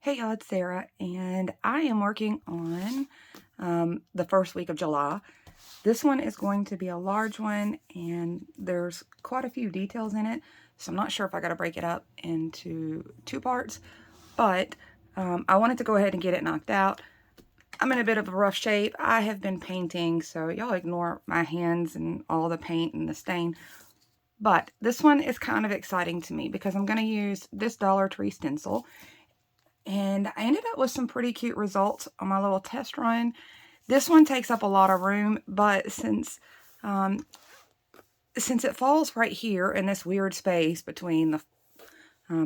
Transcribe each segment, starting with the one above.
Hey y'all, it's Sarah, and I am working on the first week of July. This one is going to be a large one, and there's quite a few details in it, so I'm not sure if I got to break it up into two parts, but I wanted to go ahead and get it knocked out. I'm in a bit of a rough shape. I have been painting, so y'all ignore my hands and all the paint and the stain. But this one is kind of exciting to me because I'm going to use this Dollar Tree stencil. And I ended up with some pretty cute results on my little test run. This one takes up a lot of room, but since it falls right here in this weird space between the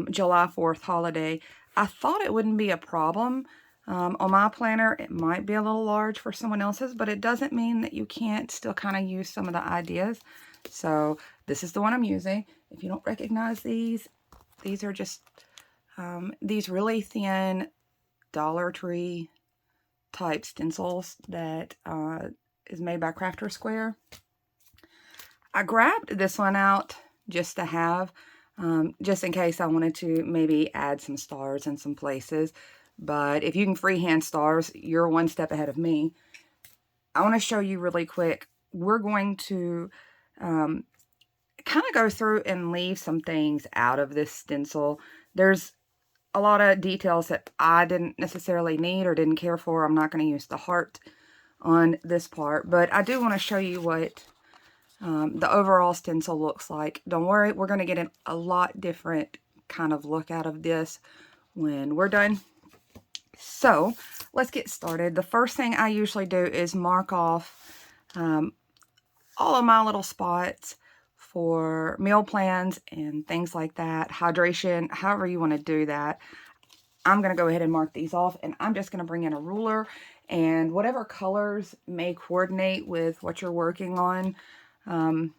July 4th holiday, I thought it wouldn't be a problem. On my planner, it might be a little large for someone else's, but it doesn't mean that you can't still kind of use some of the ideas. So this is the one I'm using. If you don't recognize these are just these really thin Dollar Tree type stencils that is made by Crafter Square. I grabbed this one out just to have, just in case I wanted to maybe add some stars in some places. But if you can freehand stars, you're one step ahead of me. I want to show you really quick. We're going to kind of go through and leave some things out of this stencil. There's a lot of details that I didn't necessarily need or didn't care for. I'm not going to use the heart on this part, but I do want to show you what the overall stencil looks like. Don't worry, we're going to get a lot different kind of look out of this when we're done. So let's get started. The first thing I usually do is mark off all of my little spots for meal plans and things like that, hydration, however you want to do that. I'm going to go ahead and mark these off, and I'm just going to bring in a ruler, and whatever colors may coordinate with what you're working on. I'm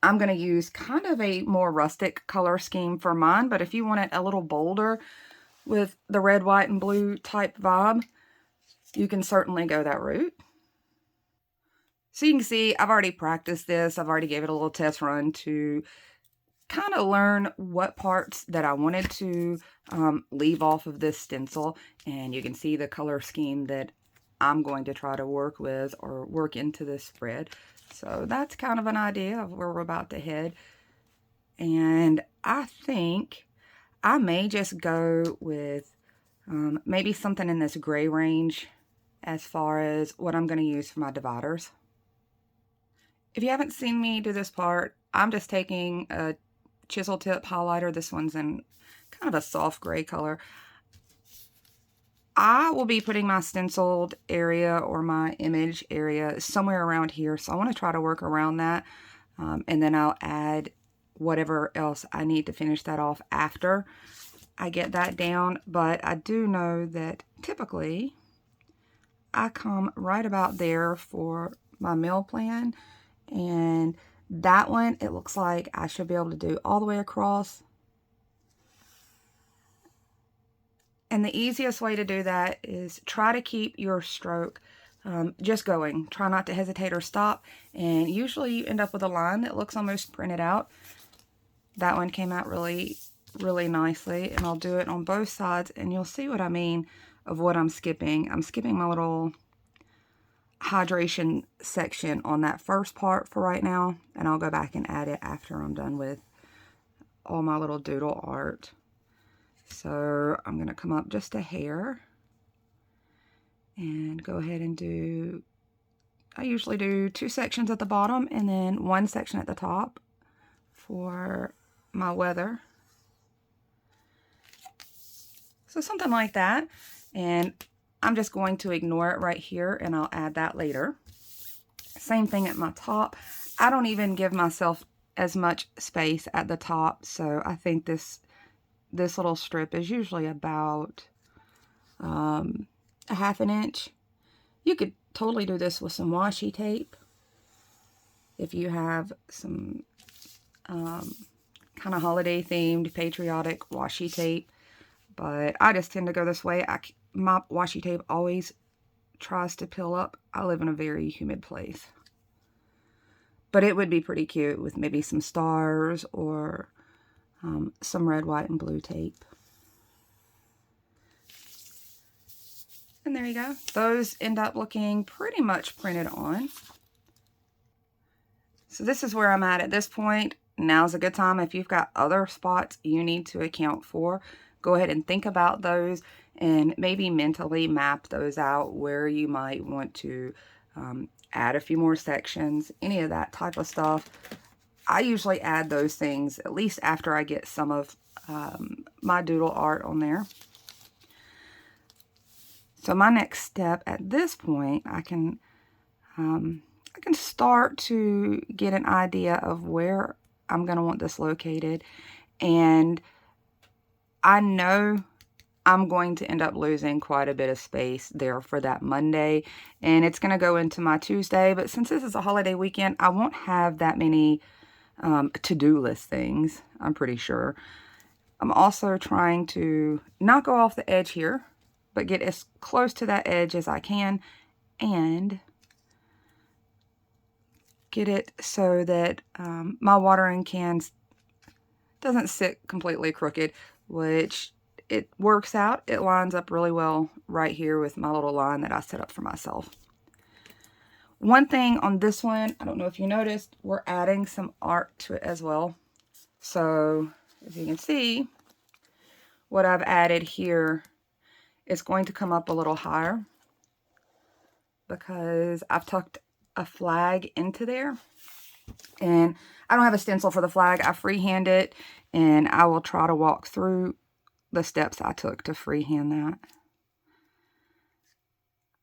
going to use kind of a more rustic color scheme for mine, but if you want it a little bolder with the red, white, and blue type vibe, you can certainly go that route. So you can see I've already practiced this. I've already gave it a little test run to kind of learn what parts that I wanted to leave off of this stencil. And you can see the color scheme that I'm going to try to work with or work into this spread. So that's kind of an idea of where we're about to head. And I think I may just go with maybe something in this gray range as far as what I'm going to use for my dividers. If you haven't seen me do this part, I'm just taking a chisel tip highlighter. This one's in kind of a soft gray color. I will be putting my stenciled area or my image area somewhere around here, so I want to try to work around that, and then I'll add whatever else I need to finish that off after I get that down. But I do know that typically I come right about there for my meal plan, and that one, it looks like I should be able to do all the way across. And the easiest way to do that is try to keep your stroke just going. Try not to hesitate or stop. And usually you end up with a line that looks almost printed out. That one came out really, really nicely. And I'll do it on both sides, and you'll see what I mean of what I'm skipping. I'm skipping my little hydration section on that first part for right now, and I'll go back and add it after I'm done with all my little doodle art. So I'm going to come up just a hair and go ahead and do, I usually do 2 sections at the bottom and then 1 section at the top for my weather. So something like that. And I'm just going to ignore it right here, and I'll add that later. Same thing at my top. I don't even give myself as much space at the top, so I think this little strip is usually about a ½ inch. You could totally do this with some washi tape if you have some kind of holiday themed patriotic washi tape, but I just tend to go this way. My washi tape always tries to peel up. I live in a very humid place. But it would be pretty cute with maybe some stars or some red, white, and blue tape. And there you go. Those end up looking pretty much printed on. So this is where I'm at this point. Now's a good time. If you've got other spots you need to account for, go ahead and think about those and maybe mentally map those out where you might want to add a few more sections, any of that type of stuff. I usually add those things at least after I get some of my doodle art on there. So my next step at this point, I can start to get an idea of where I'm going to want this located. And I know I'm going to end up losing quite a bit of space there for that Monday. And it's going to go into my Tuesday. But since this is a holiday weekend, I won't have that many to-do list things, I'm pretty sure. I'm also trying to not go off the edge here, but get as close to that edge as I can and get it so that my watering can doesn't sit completely crooked, which it works out. It lines up really well right here with my little line that I set up for myself. One thing on this one, I don't know if you noticed, we're adding some art to it as well. So as you can see, what I've added here is going to come up a little higher because I've tucked a flag into there. And I don't have a stencil for the flag. I freehand it, and I will try to walk through the steps I took to freehand that.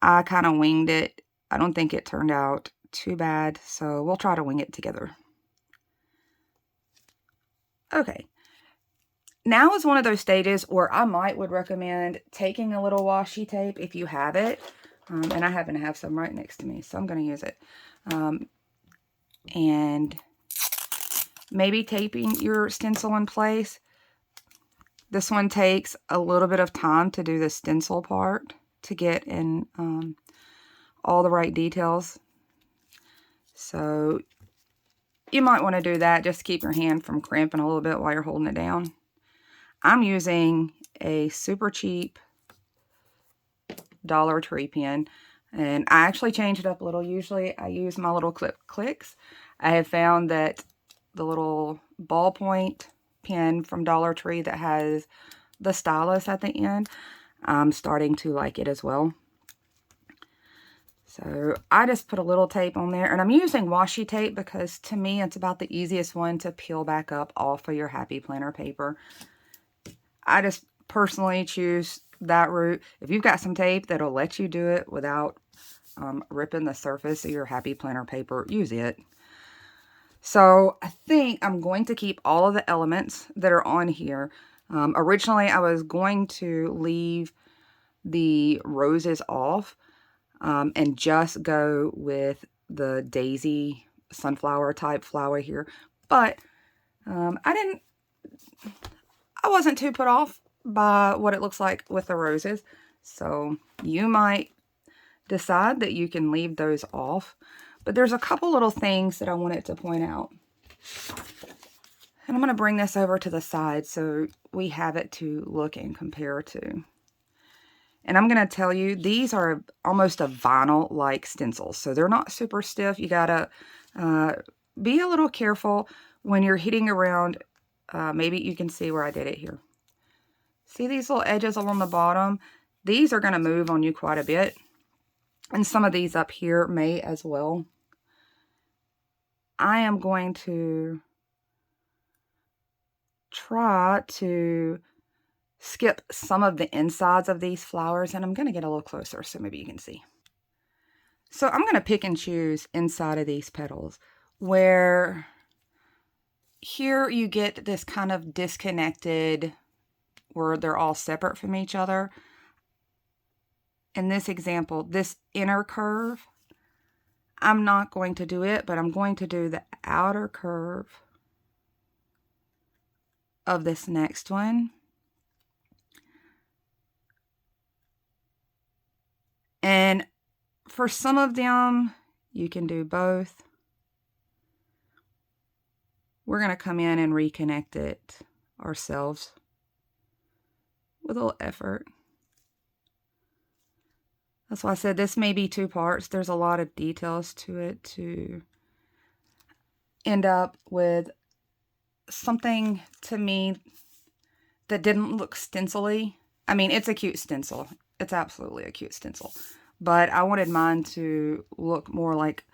I kind of winged it. I don't think it turned out too bad, so we'll try to wing it together. Okay. Now is one of those stages where I would recommend taking a little washi tape if you have it. And I happen to have some right next to me, so I'm going to use it. And maybe taping your stencil in place. This one takes a little bit of time to do the stencil part to get in all the right details. So you might want to do that just to keep your hand from cramping a little bit while you're holding it down. I'm using a super cheap Dollar Tree pen, and I actually changed it up a little. Usually I use my little clip clicks. I have found that the little ballpoint pen from Dollar Tree that has the stylus at the end, I'm starting to like it as well. So I just put a little tape on there, and I'm using washi tape because to me it's about the easiest one to peel back up off of your Happy Planner paper. I just personally choose that route. If you've got some tape that'll let you do it without ripping the surface of your Happy Planner paper, use it. So I think I'm going to keep all of the elements that are on here. Originally, I was going to leave the roses off and just go with the daisy sunflower type flower here. But I wasn't too put off by what it looks like with the roses. So you might decide that you can leave those off. But there's a couple little things that I wanted to point out. And I'm going to bring this over to the side so we have it to look and compare to. And I'm going to tell you, these are almost a vinyl-like stencil. So they're not super stiff. You got to be a little careful when you're hitting around. Maybe you can see where I did it here. See these little edges along the bottom? These are going to move on you quite a bit. And some of these up here may as well. I am going to try to skip some of the insides of these flowers, and I'm going to get a little closer so maybe you can see. So I'm going to pick and choose inside of these petals where here you get this kind of disconnected where they're all separate from each other. In this example, this inner curve, I'm not going to do it, but I'm going to do the outer curve of this next one. And for some of them, you can do both. We're going to come in and reconnect it ourselves with a little effort. That's why I said this may be 2 parts. There's a lot of details to it to end up with something, to me, that didn't look stencil-y. I mean, it's a cute stencil. It's absolutely a cute stencil. But I wanted mine to look more like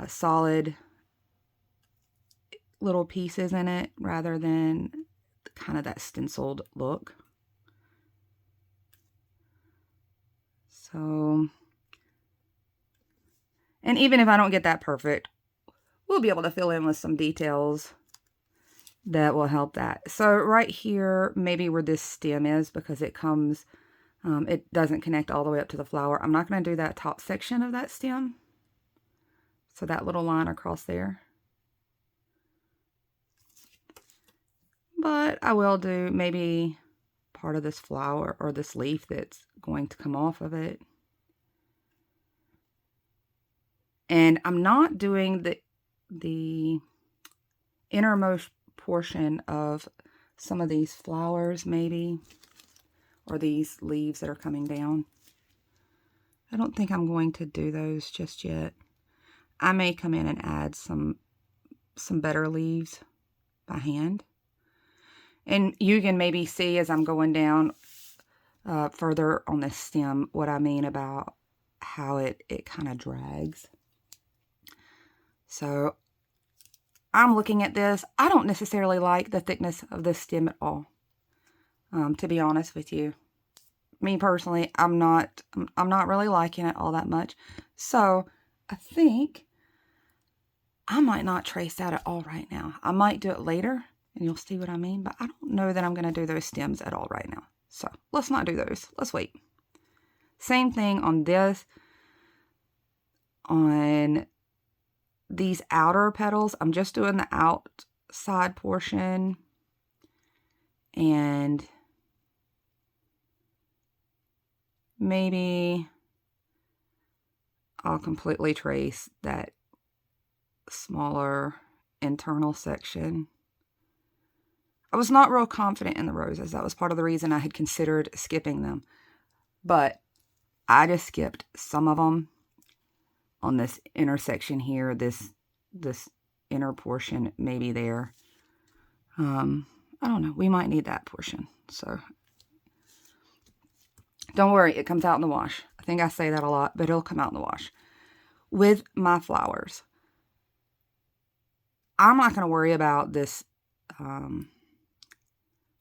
solid little pieces in it rather than kind of that stenciled look. So, and even if I don't get that perfect, we'll be able to fill in with some details that will help that. So right here, maybe where this stem is, because it comes, it doesn't connect all the way up to the flower. I'm not going to do that top section of that stem. So that little line across there. But I will do maybe part of this flower or this leaf that's going to come off of it. And I'm not doing the innermost portion of some of these flowers, maybe, or these leaves that are coming down. I don't think I'm going to do those just yet. I may come in and add some better leaves by hand. And you can maybe see as I'm going down further on this stem what I mean about how it kind of drags. So I'm looking at this. I don't necessarily like the thickness of this stem at all, to be honest with you. Me personally, I'm not really liking it all that much. So I think I might not trace that at all right now. I might do it later, and you'll see what I mean. But I don't know that I'm going to do those stems at all right now. So let's not do those. Let's wait. Same thing on this. On these outer petals, I'm just doing the outside portion. And maybe I'll completely trace that smaller internal section. I was not real confident in the roses. That was part of the reason I had considered skipping them. But I just skipped some of them on this intersection here, this inner portion, maybe there. I don't know. We might need that portion. So don't worry, it comes out in the wash. I think I say that a lot, but it'll come out in the wash. With my flowers, I'm not going to worry about this,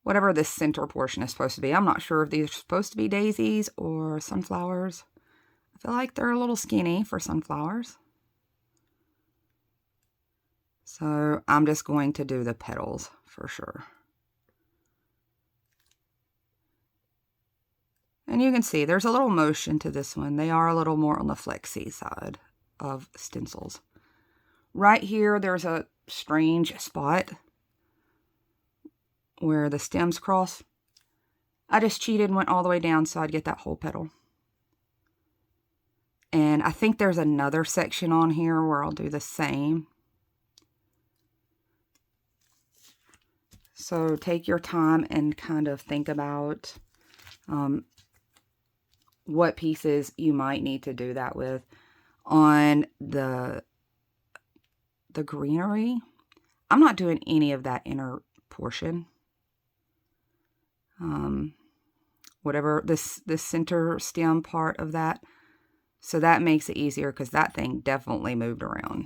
whatever this center portion is supposed to be. I'm not sure if these are supposed to be daisies or sunflowers. I feel like they're a little skinny for sunflowers. So I'm just going to do the petals for sure. And you can see there's a little motion to this one. They are a little more on the flexy side of stencils. Right here, there's a strange spot where the stems cross. I just cheated and went all the way down so I'd get that whole petal. And I think there's another section on here where I'll do the same. So take your time and kind of think about what pieces you might need to do that with. On the greenery, I'm not doing any of that inner portion. Whatever this center stem part of that. So that makes it easier because that thing definitely moved around.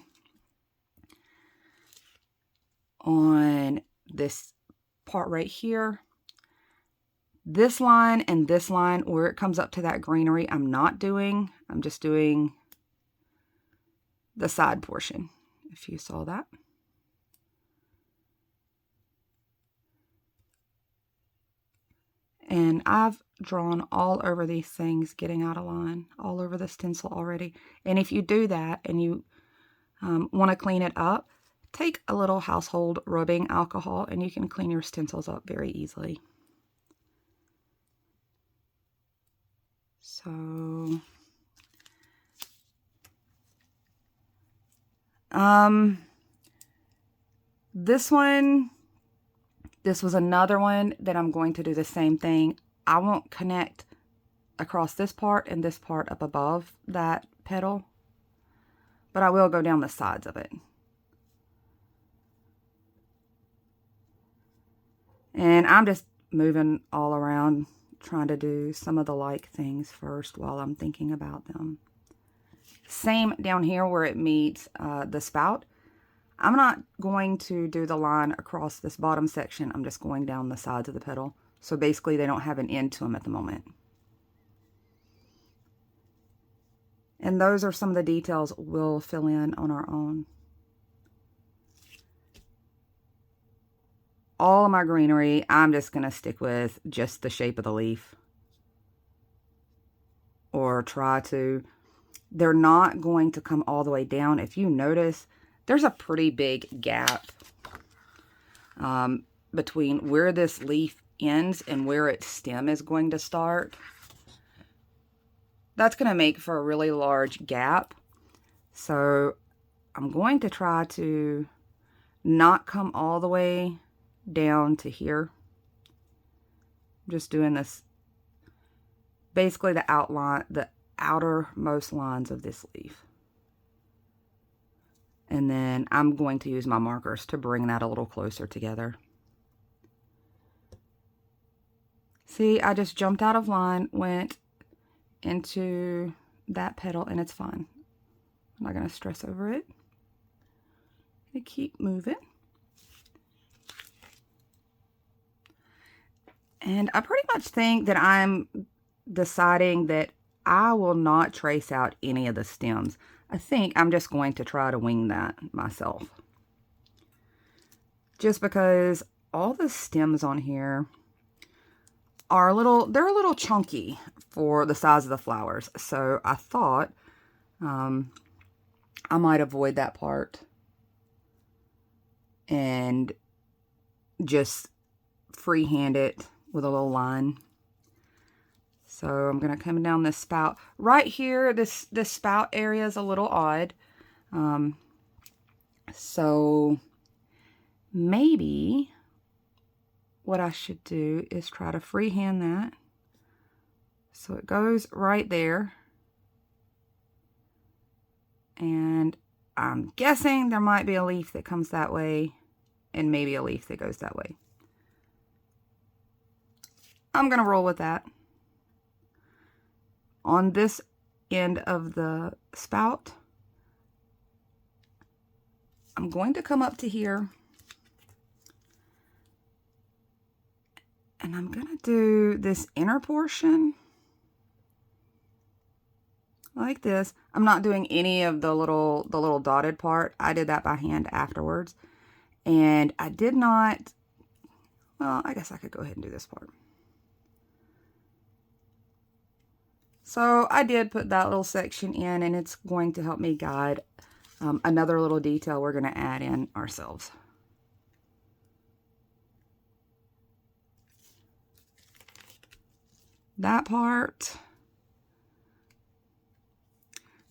On this part right here, this line and this line where it comes up to that greenery, I'm not doing. I'm just doing the side portion, if you saw that. And I've drawn all over these things, getting out of line, all over the stencil already. And if you do that and you want to clean it up, take a little household rubbing alcohol and you can clean your stencils up very easily. So, this one, this was another one that I'm going to do the same thing. I won't connect across this part and this part up above that petal, but I will go down the sides of it. And I'm just moving all around, trying to do some of the like things first while I'm thinking about them. Same down here where it meets the spout. I'm not going to do the line across this bottom section. I'm just going down the sides of the petal. So basically they don't have an end to them at the moment. And those are some of the details we'll fill in on our own. All of my greenery, I'm just going to stick with just the shape of the leaf. Or try to. They're not going to come all the way down. If you notice, there's a pretty big gap between where this leaf ends and where its stem is going to start. That's going to make for a really large gap. So I'm going to try to not come all the way down to here. I'm just doing this, basically the outline, the outermost lines of this leaf. And then I'm going to use my markers to bring that a little closer together. See, I just jumped out of line, went into that petal, and it's fine. I'm not going to stress over it. I keep moving. And I pretty much think that I'm deciding that I will not trace out any of the stems. I think I'm just going to try to wing that myself. Just because all the stems on here are they're a little chunky for the size of the flowers. So I thought I might avoid that part and just freehand it with a little line. So I'm going to come down this spout. Right here, this spout area is a little odd. So maybe what I should do is try to freehand that. So it goes right there. And I'm guessing there might be a leaf that comes that way and maybe a leaf that goes that way. I'm going to roll with that. On this end of the spout, I'm going to come up to here. And I'm going to do this inner portion like this. I'm not doing any of the little dotted part. I did that by hand afterwards. And I did not, well, I guess I could go ahead and do this part. So I did put that little section in, and it's going to help me guide another little detail we're going to add in ourselves. That part.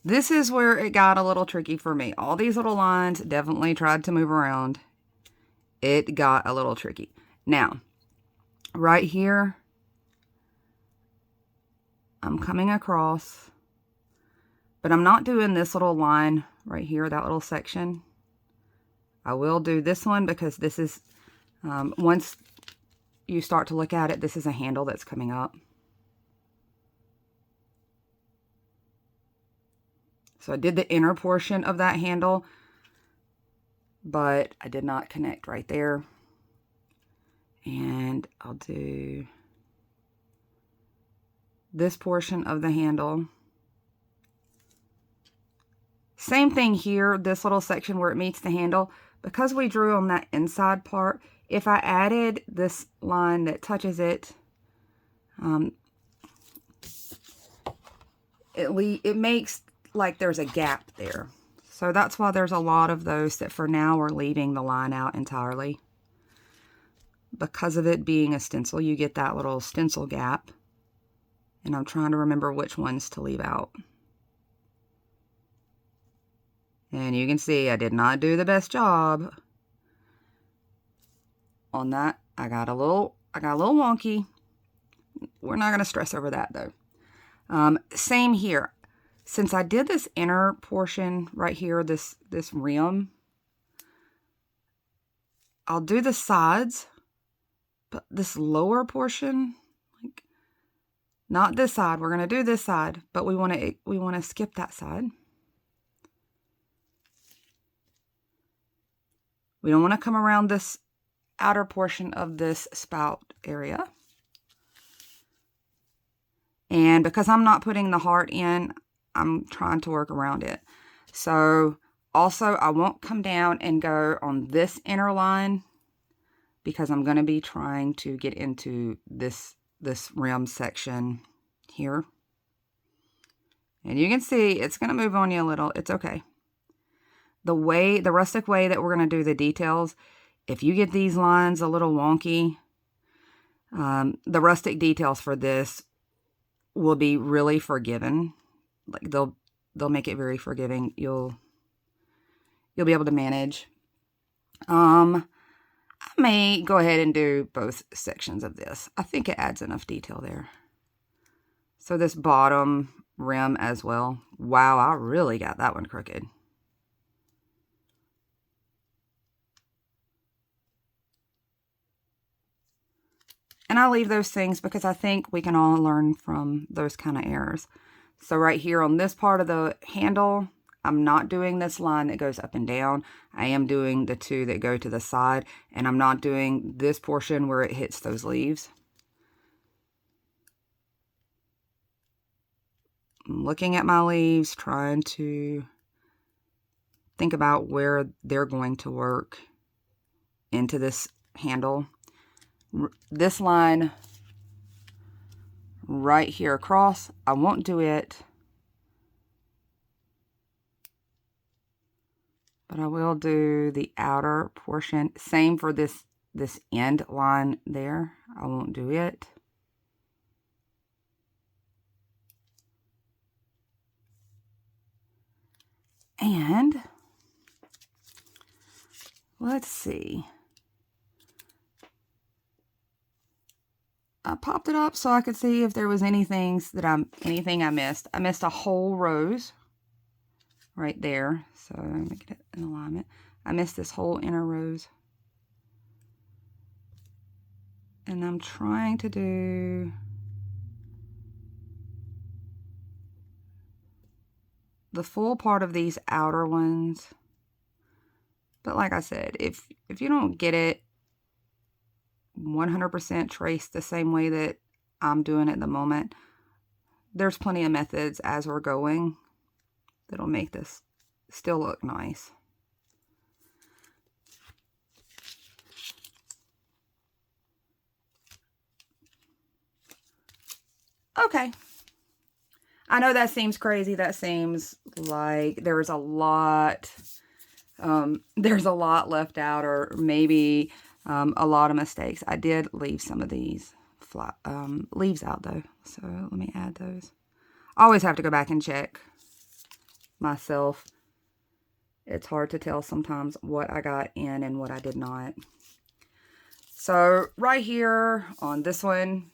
This is where it got a little tricky for me. All these little lines definitely tried to move around. It got a little tricky. Now, right here, I'm coming across, but I'm not doing this little line right here, that little section. I will do this one because this is, once you start to look at it, this is a handle that's coming up. So I did the inner portion of that handle, but I did not connect right there. And I'll do this portion of the handle. Same thing here, this little section where it meets the handle. Because we drew on that inside part, if I added this line that touches it, it makes like there's a gap there. So that's why there's a lot of those that for now we're leaving the line out entirely. Because of it being a stencil, you get that little stencil gap. And I'm trying to remember which ones to leave out. And you can see I did not do the best job on that. I got a little wonky. We're not going to stress over that though. Same here. Since I did this inner portion right here, this rim, I'll do the sides, but this lower portion, like not this side, we're going to do this side, but we want to skip that side. We don't want to come around this outer portion of this spout area. And because I'm not putting the heart in, I'm trying to work around it. So also I won't come down and go on this inner line because I'm going to be trying to get into this rim section here. And you can see it's going to move on you a little. It's okay. The rustic way that we're going to do the details, if you get these lines a little wonky, the rustic details for this will be really forgiving. Like they'll make it very forgiving. You'll be able to manage. I may go ahead and do both sections of this. I think it adds enough detail there. So this bottom rim as well. Wow, I really got that one crooked. And I leave those things because I think we can all learn from those kind of errors. So right here on this part of the handle, I'm not doing this line that goes up and down. I am doing the two that go to the side, and I'm not doing this portion where it hits those leaves. I'm looking at my leaves, trying to think about where they're going to work into this handle. This line right here across, I won't do it, but I will do the outer portion. Same for this end line there. I won't do it. And let's see. I popped it up so I could see if there was anything I missed. I missed a whole rose right there. So let me get it in alignment. I missed this whole inner rose. And I'm trying to do the full part of these outer ones. But like I said, if you don't get it 100% traced the same way that I'm doing at the moment, there's plenty of methods as we're going that'll make this still look nice. Okay. I know that seems crazy. That seems like there's a lot left out, or maybe a lot of mistakes. I did leave some of these leaves out though, so let me add those. I always have to go back and check myself. It's hard to tell sometimes what I got in and what I did not. So right here on this one,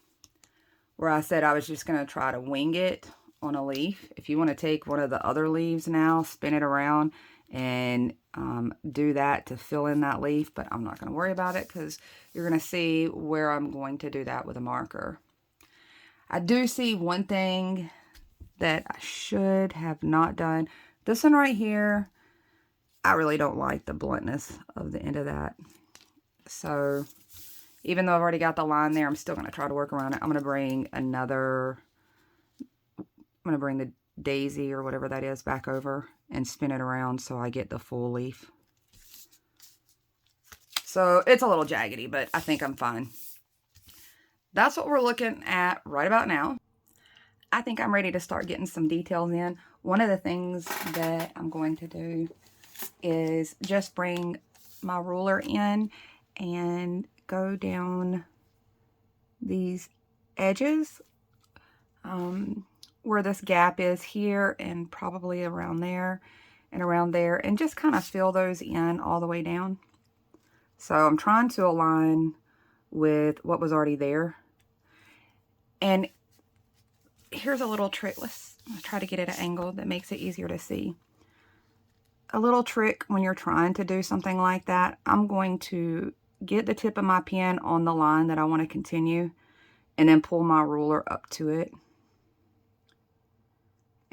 where I said I was just going to try to wing it on a leaf. If you want to take one of the other leaves now, spin it around and do that to fill in that leaf, but I'm not going to worry about it because you're going to see where I'm going to do that with a marker. I do see one thing that I should have not done. This one right here, I really don't like the bluntness of the end of that. So even though I've already got the line there, I'm still going to try to work around it. I'm going to bring the daisy or whatever that is back over and spin it around so I get the full leaf. So it's a little jaggedy, but I think I'm fine. That's what we're looking at right about now. I think I'm ready to start getting some details in. One of the things that I'm going to do is just bring my ruler in and go down these edges where this gap is here and probably around there and just kind of fill those in all the way down. So I'm trying to align with what was already there. And here's a little trick. Let's try to get it at an angle that makes it easier to see. A little trick when you're trying to do something like that, I'm going to get the tip of my pen on the line that I want to continue and then pull my ruler up to it.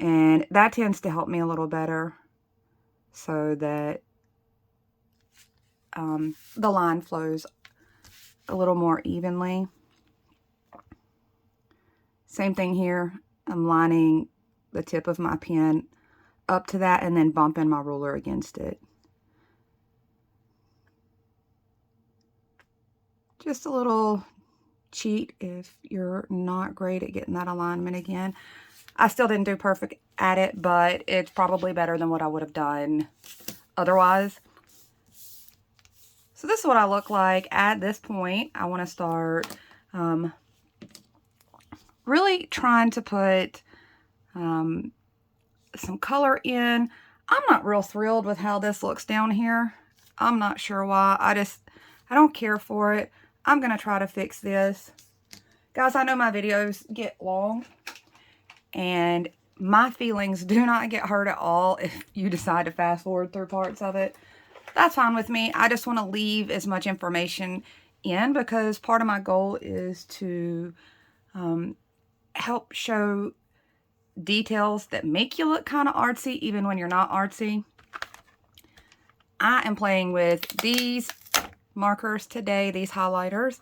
And that tends to help me a little better so that the line flows a little more evenly. Same thing here. I'm lining the tip of my pen up to that and then bumping my ruler against it. Just a little cheat if you're not great at getting that alignment again. I still didn't do perfect at it, but it's probably better than what I would have done otherwise. So this is what I look like at this point. I want to start really trying to put some color in. I'm not real thrilled with how this looks down here. I'm not sure why. I don't care for it. I'm going to try to fix this. Guys, I know my videos get long, and my feelings do not get hurt at all if you decide to fast forward through parts of it. That's fine with me. I just want to leave as much information in because part of my goal is to help show details that make you look kind of artsy even when you're not artsy. I am playing with these markers today, these highlighters.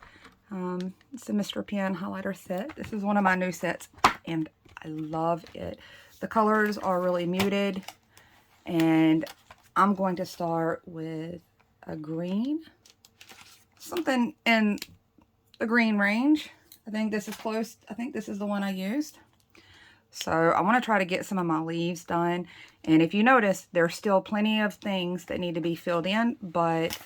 It's the Mr. Pen highlighter set. This is one of my new sets and I love it. The colors are really muted, and I'm going to start with a green, something in the green range. I think this is close. I think this is the one I used. So I want to try to get some of my leaves done. And if you notice, there's still plenty of things that need to be filled in, but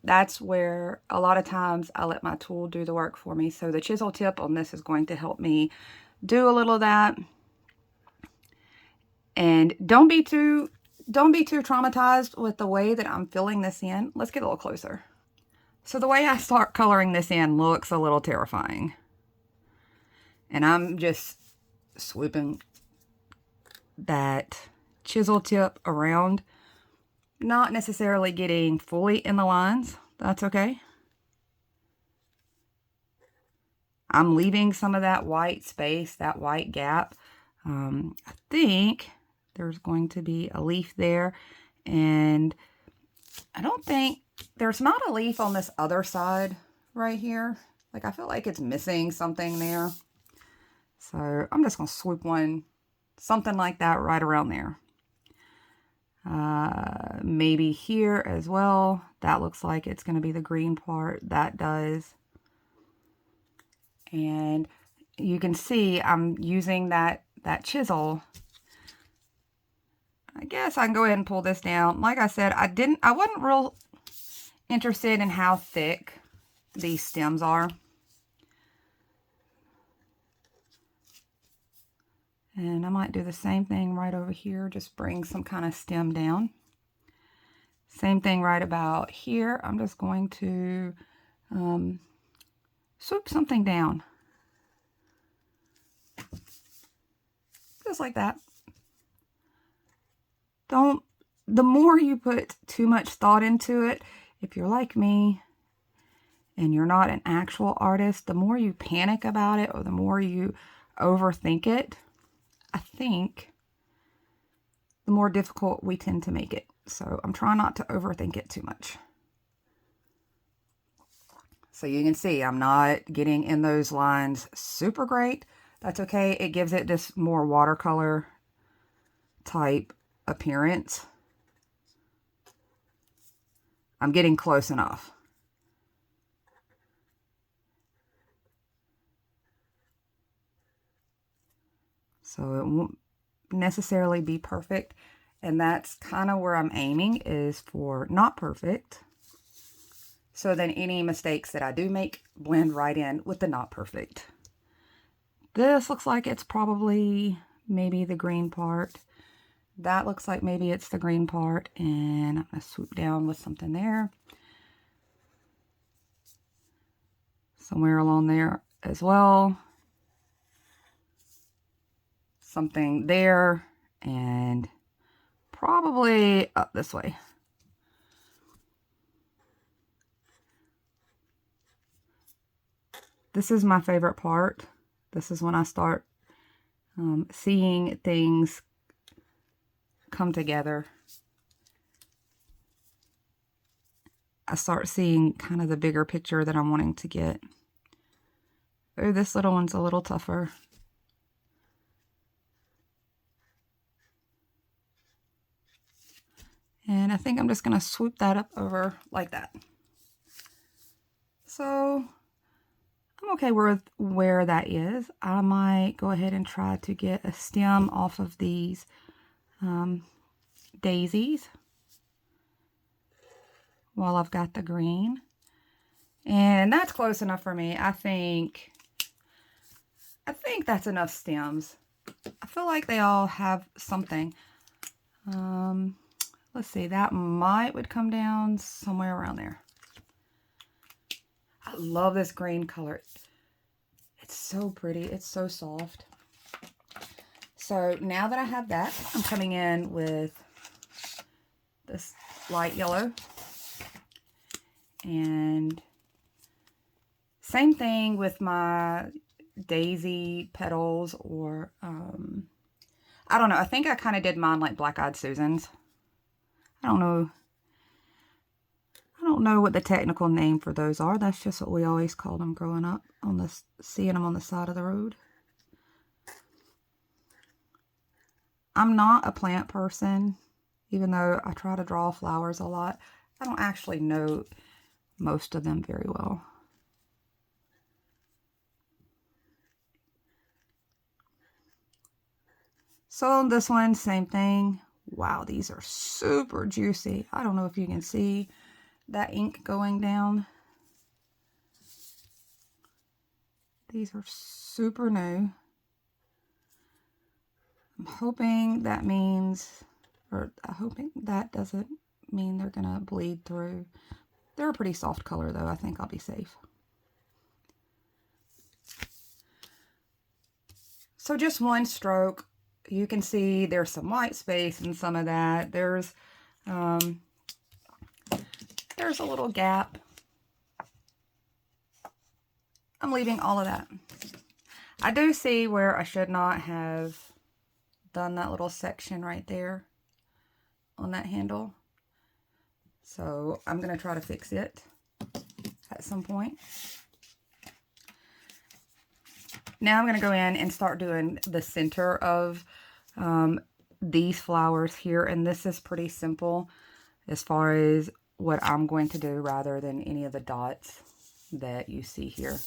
that's where a lot of times I let my tool do the work for me. So the chisel tip on this is going to help me do a little of that. And don't be too traumatized with the way that I'm filling this in. Let's get a little closer. So the way I start coloring this in looks a little terrifying. And I'm just swooping that chisel tip around, not necessarily getting fully in the lines. That's okay. I'm leaving some of that white space, that white gap. I think there's going to be a leaf there, and I don't think there's not a leaf on this other side right here. Like I feel like it's missing something there. So I'm just going to swoop one, something like that right around there. Maybe here as well. That looks like it's going to be the green part. That does. And you can see I'm using that chisel. I guess I can go ahead and pull this down. Like I said, I wasn't real interested in how thick these stems are. And I might do the same thing right over here, just bring some kind of stem down. Same thing right about here. I'm just going to swoop something down. Just like that. The more you put too much thought into it, if you're like me and you're not an actual artist, the more you panic about it or the more you overthink it, I think the more difficult we tend to make it. So I'm trying not to overthink it too much. So you can see I'm not getting in those lines super great. That's okay. It gives it this more watercolor type appearance. I'm getting close enough. So it won't necessarily be perfect. And that's kind of where I'm aiming, is for not perfect. So then any mistakes that I do make blend right in with the not perfect. This looks like it's probably maybe the green part. That looks like maybe it's the green part. And I'm going to swoop down with something there. Somewhere along there as well. something there and probably up this way. This is my favorite part. This is when I start seeing things come together. I start seeing kind of the bigger picture that I'm wanting to get. Oh, this little one's a little tougher. And I think I'm just going to swoop that up over like that. So I'm okay with where that is. I might go ahead and try to get a stem off of these daisies while I've got the green. And that's close enough for me. I think that's enough stems. I feel like they all have something. Let's see, that would come down somewhere around there. I love this green color. It's so pretty. It's so soft. So now that I have that, I'm coming in with this light yellow. And same thing with my daisy petals, or I don't know. I think I kind of did mine like Black-Eyed Susans. I don't know what the technical name for those are. That's just what we always called them growing up, seeing them on the side of the road. I'm not a plant person, even though I try to draw flowers a lot. I don't actually know most of them very well. So on this one, same thing. Wow, these are super juicy. I don't know if you can see that ink going down. These are super new. I'm hoping that means, or I'm hoping that doesn't mean they're gonna bleed through. They're a pretty soft color though. I think I'll be safe. So just one stroke. You can see there's some white space in some of that. There's a little gap. I'm leaving all of that. I do see where I should not have done that little section right there on that handle. So I'm going to try to fix it at some point. Now I'm going to go in and start doing the center of these flowers here. And this is pretty simple as far as what I'm going to do rather than any of the dots that you see here.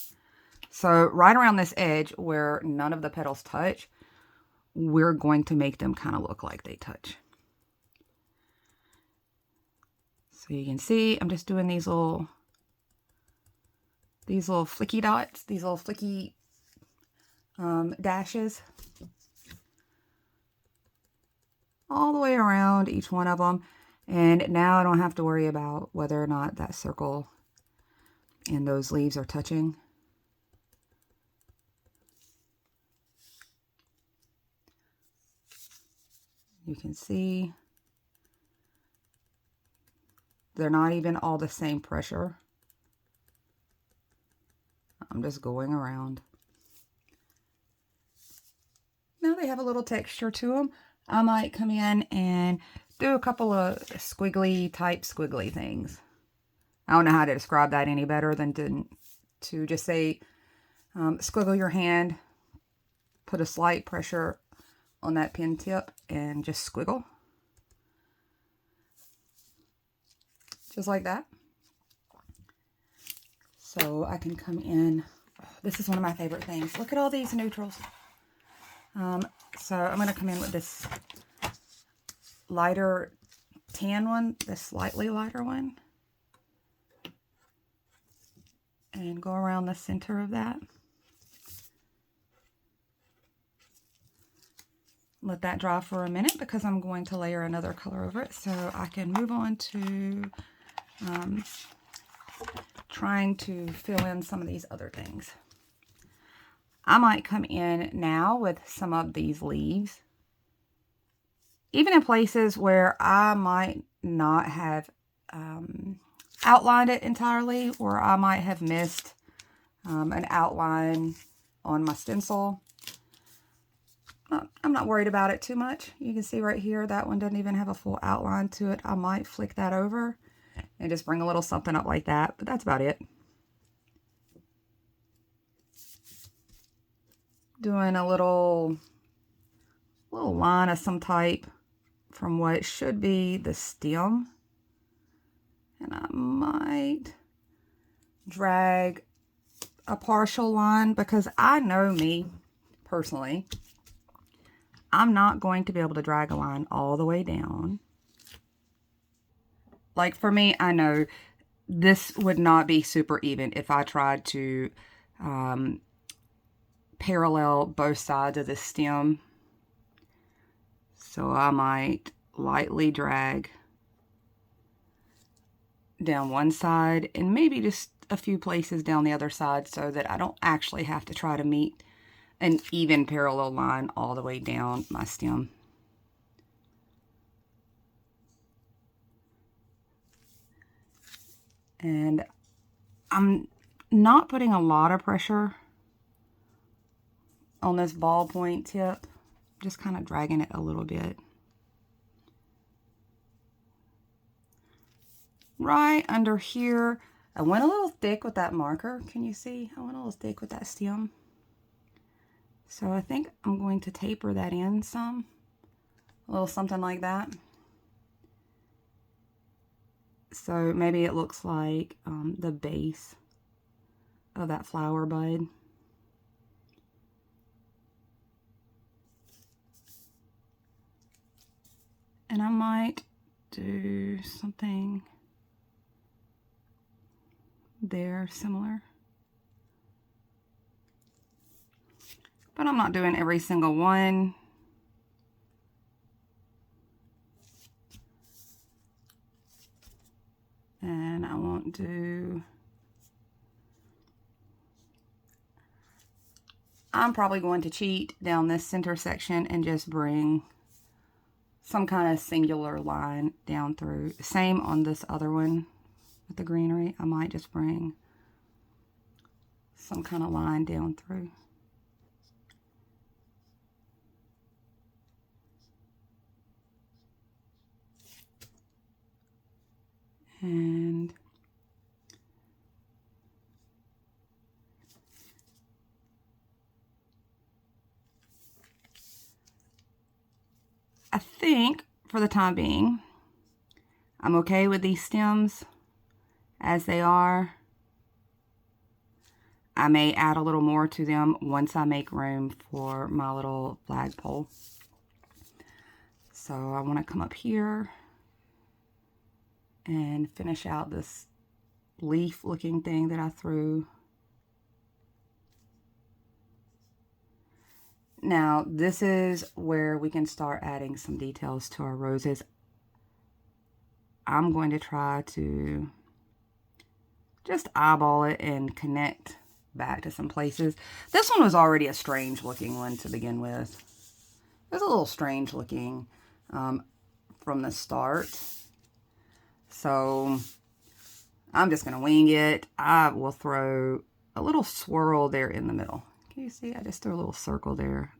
So right around this edge where none of the petals touch, we're going to make them kind of look like they touch. So you can see I'm just doing these little flicky dots, these little flicky dashes all the way around each one of them. And now I don't have to worry about whether or not that circle and those leaves are touching. You can see they're not even all the same pressure. I'm just going around. Now they have a little texture to them. I might come in and do a couple of squiggly things. I don't know how to describe that any better than to just say squiggle your hand, put a slight pressure on that pen tip and just squiggle. Just like that. So I can come in. Oh, this is one of my favorite things. Look at all these neutrals. So I'm going to come in with this lighter tan one, this slightly lighter one, and go around the center of that. Let that dry for a minute because I'm going to layer another color over it so I can move on to trying to fill in some of these other things. I might come in now with some of these leaves, even in places where I might not have outlined it entirely, or I might have missed an outline on my stencil. I'm not worried about it too much. You can see right here, that one doesn't even have a full outline to it. I might flick that over and just bring a little something up like that, but that's about it. Doing a little line of some type from what should be the stem. And I might drag a partial line, because I know me personally, I'm not going to be able to drag a line all the way down. Like for me, I know this would not be super even if I tried to parallel both sides of the stem. So I might lightly drag down one side and maybe just a few places down the other side, so that I don't actually have to try to meet an even parallel line all the way down my stem. And I'm not putting a lot of pressure on this ballpoint tip, just kind of dragging it a little bit. Right under here, I went a little thick with that marker. Can you see? I went a little thick with that stem. So I think I'm going to taper that in some, a little something like that. So maybe it looks like the base of that flower bud. And I might do something there similar. But I'm not doing every single one. And I won't do... I'm probably going to cheat down this center section and just bring some kind of singular line down through. Same on this other one with the greenery. I might just bring some kind of line down through. And I think for the time being, I'm okay with these stems as they are. I may add a little more to them once I make room for my little flagpole. So I want to come up here and finish out this leaf looking thing that I threw. Now this is where we can start adding some details to our roses. I'm going to try to just eyeball it and connect back to some places. This one was already a strange looking one to begin with. It was a little strange looking from the start. So I'm just going to wing it. I will throw a little swirl there in the middle. Can you see? I just threw a little circle there.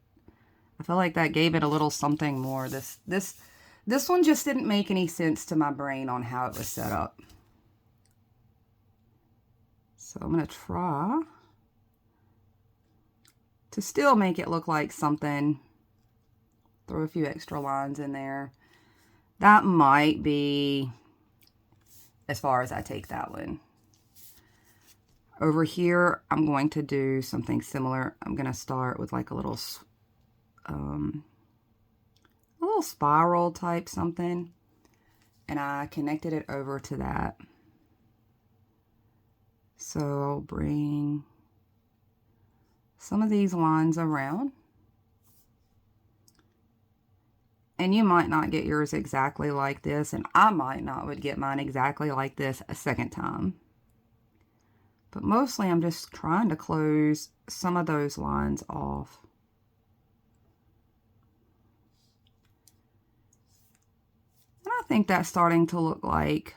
I feel like that gave it a little something more. This one just didn't make any sense to my brain on how it was set up. So I'm going to try to still make it look like something. Throw a few extra lines in there. That might be as far as I take that one. Over here, I'm going to do something similar. I'm going to start with like a little spiral type something. And I connected it over to that. So I'll bring some of these lines around. And you might not get yours exactly like this, and I might not would get mine exactly like this a second time. But mostly I'm just trying to close some of those lines off. And I think that's starting to look like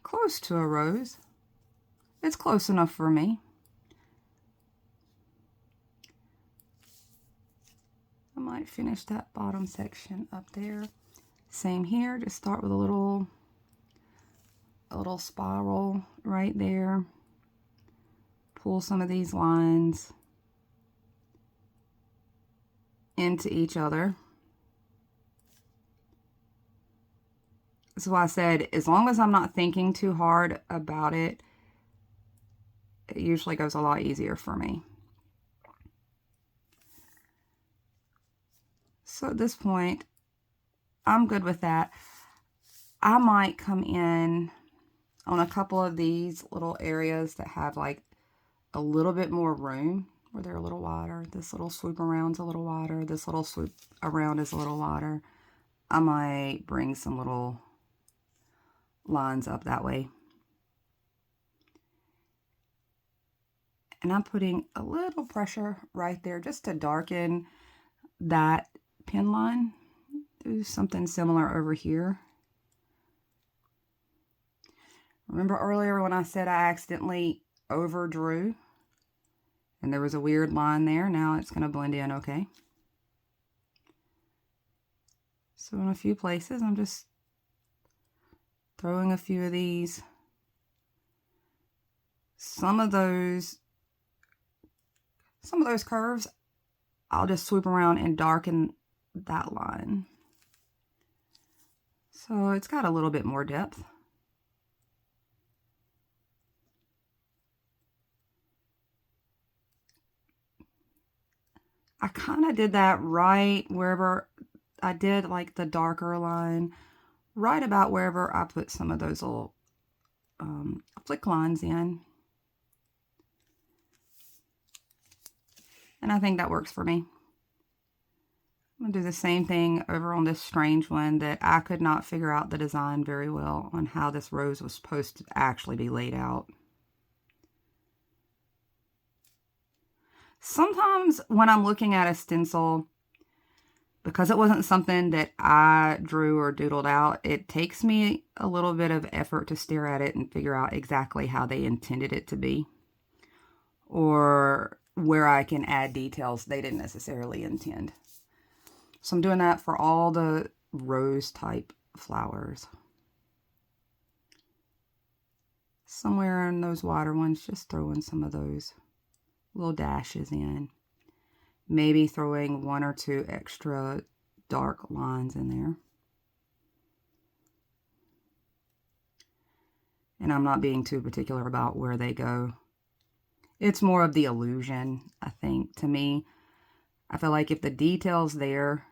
close to a rose. It's close enough for me. I might finish that bottom section up there. Same here, just start with a little spiral right there. Pull some of these lines into each other. That's why I said, as long as I'm not thinking too hard about it, it usually goes a lot easier for me. So at this point, I'm good with that. I might come in on a couple of these little areas that have like a little bit more room, where they're a little wider. This little swoop around's a little wider. This little swoop around is a little wider. I might bring some little lines up that way. And I'm putting a little pressure right there just to darken that pin line. Do something similar over here. Remember earlier when I said I accidentally overdrew and there was a weird line there? Now it's going to blend in okay. So in a few places, I'm just throwing a few of these. Some of those curves, I'll just swoop around and darken that line. So it's got a little bit more depth. I kind of did that right wherever I did like the darker line, right about wherever I put some of those little flick lines in. And I think that works for me. I'm going to do the same thing over on this strange one that I could not figure out the design very well on how this rose was supposed to actually be laid out. Sometimes when I'm looking at a stencil, because it wasn't something that I drew or doodled out, it takes me a little bit of effort to stare at it and figure out exactly how they intended it to be, or where I can add details they didn't necessarily intend. So I'm doing that for all the rose type flowers. Somewhere in those wider ones, just throwing some of those little dashes in. Maybe throwing 1 or 2 extra dark lines in there. And I'm not being too particular about where they go. It's more of the illusion, I think, to me. I feel like if the detail's there,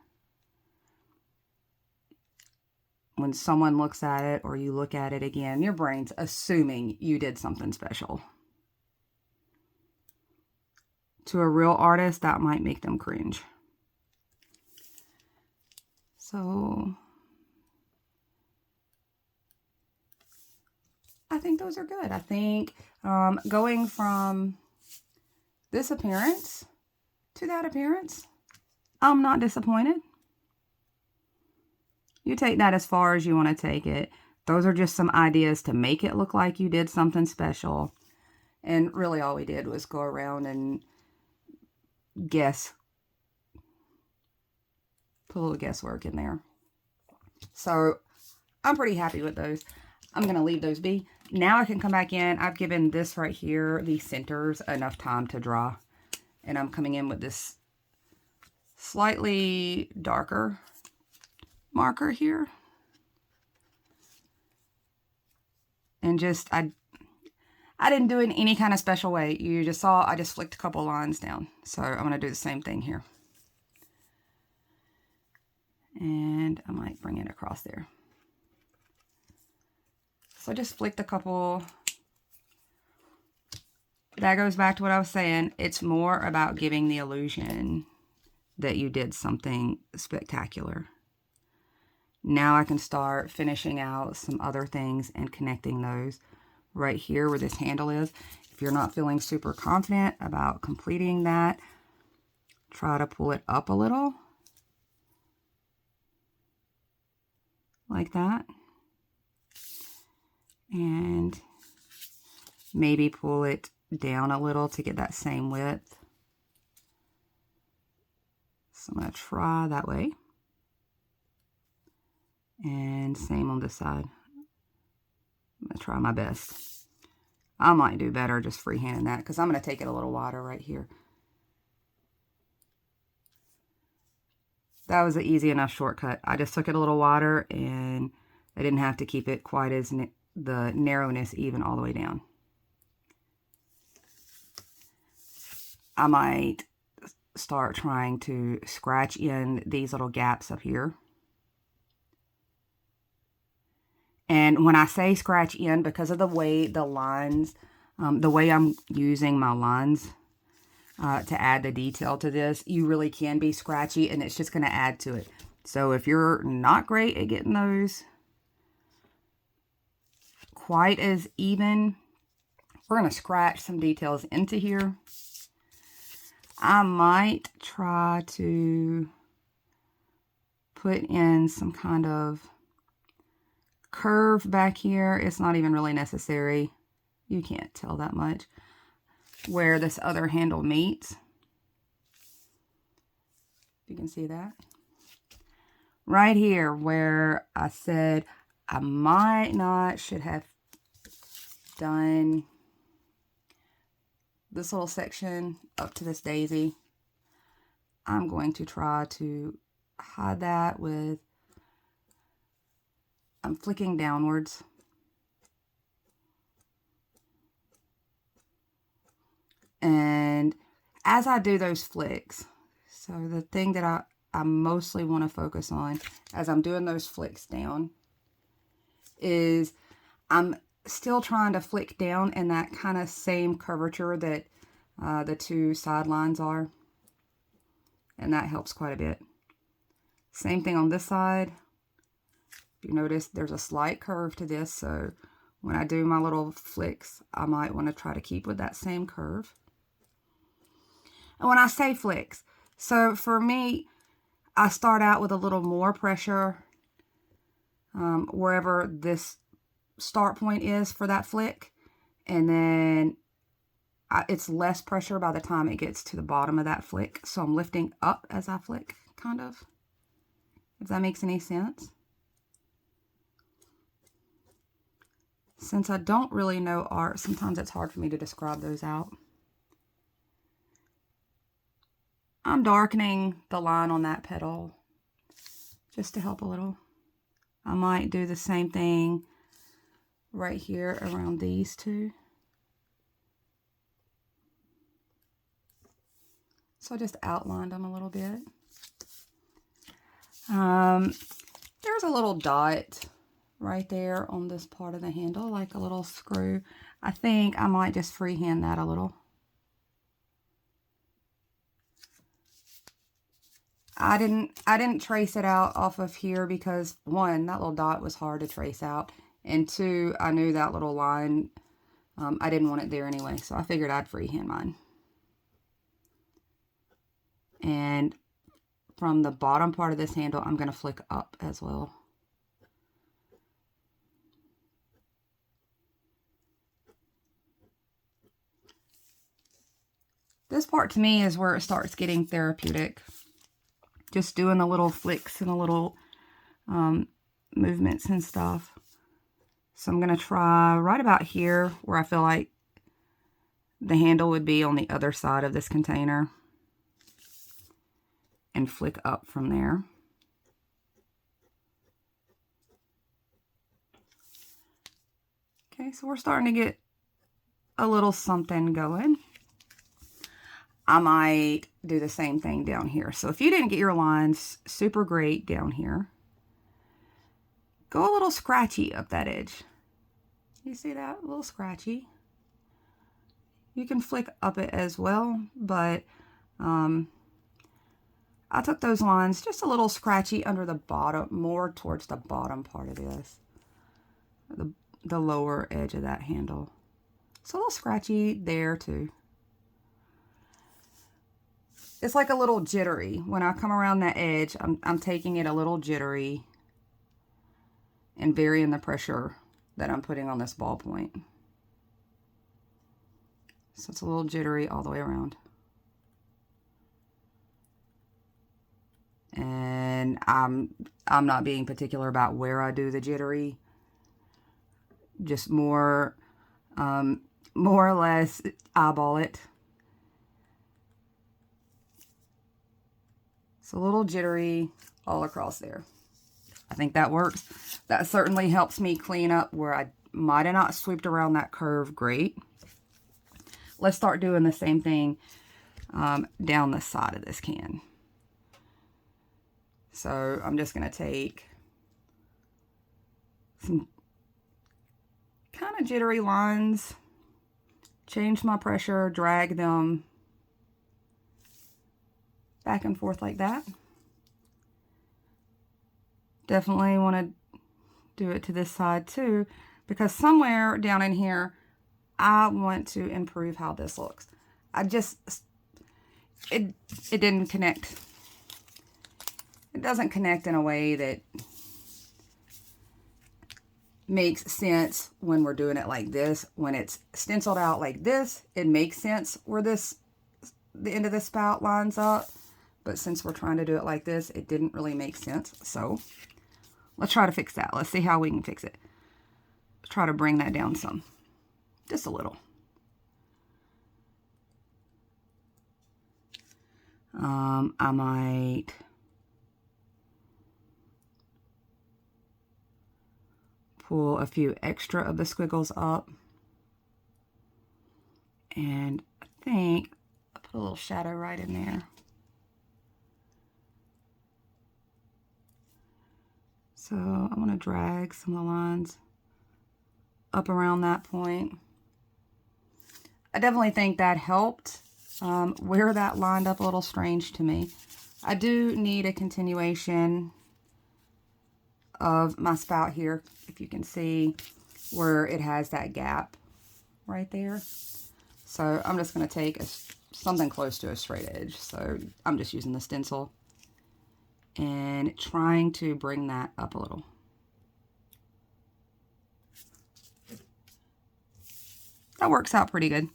when someone looks at it or you look at it again, your brain's assuming you did something special. To a real artist, that might make them cringe. So I think those are good. I think going from this appearance to that appearance, I'm not disappointed. You take that as far as you want to take it. Those are just some ideas to make it look like you did something special. And really all we did was go around and guess. Put a little guesswork in there. So I'm pretty happy with those. I'm going to leave those be. Now I can come back in. I've given this right here, these centers, enough time to draw. And I'm coming in with this slightly darker marker here. And just, I didn't do it in any kind of special way. You just saw, I just flicked a couple lines down. So I'm going to do the same thing here. And I might bring it across there. So I just flicked a couple. That goes back to what I was saying. It's more about giving the illusion that you did something spectacular. Now I can start finishing out some other things and connecting those right here where this handle is. If you're not feeling super confident about completing that, try to pull it up a little, like that. And maybe pull it down a little to get that same width. So I'm going to try that way. And same on this side. I'm going to try my best. I might do better just freehanding that because I'm going to take it a little wider right here. That was an easy enough shortcut. I just took it a little wider and I didn't have to keep it quite as the narrowness even all the way down. I might start trying to scratch in these little gaps up here. And when I say scratch in, because of the way the lines, the way I'm using my lines to add the detail to this, you really can be scratchy and it's just going to add to it. So if you're not great at getting those quite as even, we're going to scratch some details into here. I might try to put in some kind of curve back here. It's not even really necessary. You can't tell that much where this other handle meets. You can see that. Right here where I said I should have done this little section up to this daisy. I'm going to try to hide that with, I'm flicking downwards. And as I do those flicks, so the thing that I mostly want to focus on as I'm doing those flicks down is I'm still trying to flick down in that kind of same curvature that the two sidelines are. And that helps quite a bit. Same thing on this side. If you notice, there's a slight curve to this, so when I do my little flicks, I might want to try to keep with that same curve. And when I say flicks, so for me, I start out with a little more pressure wherever this start point is for that flick, and then it's less pressure by the time it gets to the bottom of that flick. So I'm lifting up as I flick, kind of, if that makes any sense. Since I don't really know art, sometimes it's hard for me to describe those out. I'm darkening the line on that petal just to help a little. I might do the same thing right here around these two. So I just outlined them a little bit. There's a little dot right there on this part of the handle, like a little screw. I think I might just freehand that a little. I didn't trace it out off of here because, one, that little dot was hard to trace out, and two, I knew that little line, I didn't want it there anyway, so I figured I'd freehand mine. And from the bottom part of this handle, I'm going to flick up as well. This part to me is where it starts getting therapeutic. Just doing the little flicks and the little movements and stuff. So I'm going to try right about here where I feel like the handle would be on the other side of this container, and flick up from there. Okay, so we're starting to get a little something going. I might do the same thing down here. So if you didn't get your lines super great down here, go a little scratchy up that edge. You see that? A little scratchy. You can flick up it as well, but I took those lines just a little scratchy under the bottom, more towards the bottom part of this. the lower edge of that handle. It's a little scratchy there too. It's like a little jittery. When I come around that edge, I'm taking it a little jittery and varying the pressure that I'm putting on this ball point. So it's a little jittery all the way around. And I'm not being particular about where I do the jittery. Just more or less eyeball it. It's a little jittery all across there. I think that works. That certainly helps me clean up where I might have not swept around that curve great. Let's start doing the same thing down the side of this can. So I'm just going to take some kind of jittery lines, change my pressure, drag them back and forth like that. Definitely want to do it to this side too, because somewhere down in here, I want to improve how this looks. It didn't connect. It doesn't connect in a way that makes sense when we're doing it like this. When it's stenciled out like this, it makes sense where the end of the spout lines up. But since we're trying to do it like this, it didn't really make sense. So let's try to fix that. Let's see how we can fix it. Try to bring that down some. Just a little. I might pull a few extra of the squiggles up. And I think I'll put a little shadow right in there. So I want to drag some of the lines up around that point. I definitely think that helped. Where that lined up a little strange to me. I do need a continuation of my spout here, if you can see where it has that gap right there. So I'm just going to take something close to a straight edge. So I'm just using the stencil and trying to bring that up a little. That works out pretty good.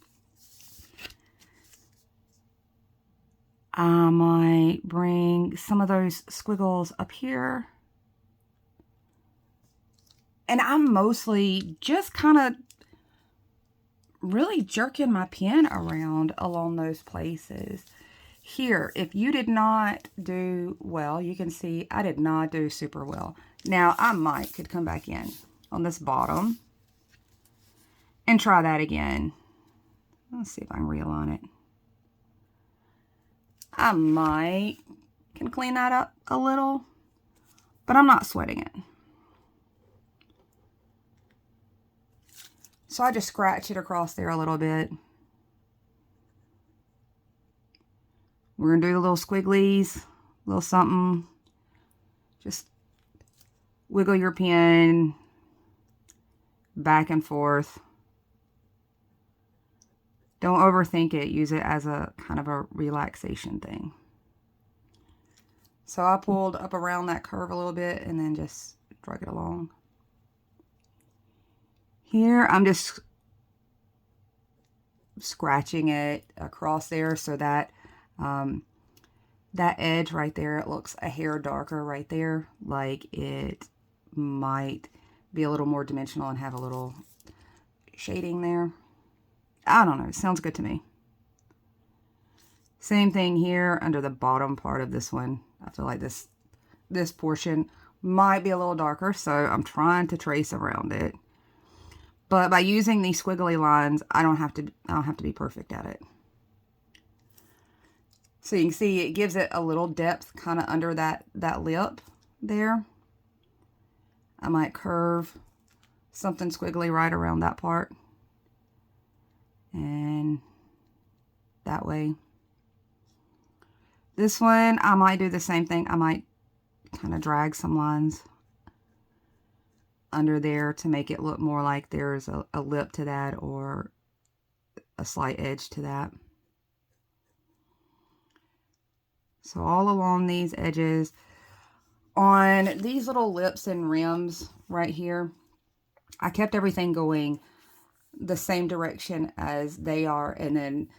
I might bring some of those squiggles up here. And I'm mostly just kind of really jerking my pen around along those places. Here, if you did not do well, you can see I did not do super well. Now, I could come back in on this bottom and try that again. Let's see if I can realign it. I can clean that up a little, but I'm not sweating it. So I just scratch it across there a little bit. We're going to do the little squigglies, a little something. Just wiggle your pen back and forth. Don't overthink it. Use it as a kind of a relaxation thing. So I pulled up around that curve a little bit and then just drag it along. Here I'm just scratching it across there so that that edge right there, it looks a hair darker right there, like it might be a little more dimensional and have a little shading there. I don't know, it sounds good to me. Same thing here under the bottom part of this one. I feel like this portion might be a little darker, so I'm trying to trace around it. But by using these squiggly lines, I don't have to be perfect at it. So you can see it gives it a little depth kind of under that lip there. I might curve something squiggly right around that part. And that way. This one, I might do the same thing. I might kind of drag some lines under there to make it look more like there's a lip to that or a slight edge to that. So all along these edges, on these little lips and rims right here, I kept everything going the same direction as they are, and then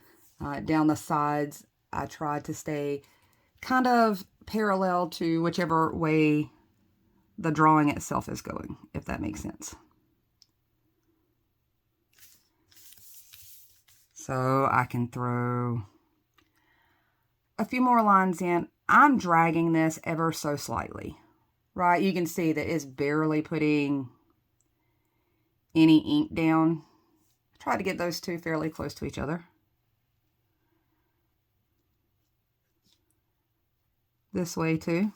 down the sides, I tried to stay kind of parallel to whichever way the drawing itself is going, if that makes sense. So I can throw a few more lines in. I'm dragging this ever so slightly, right? You can see that it's barely putting any ink down. Try to get those two fairly close to each other. This way too.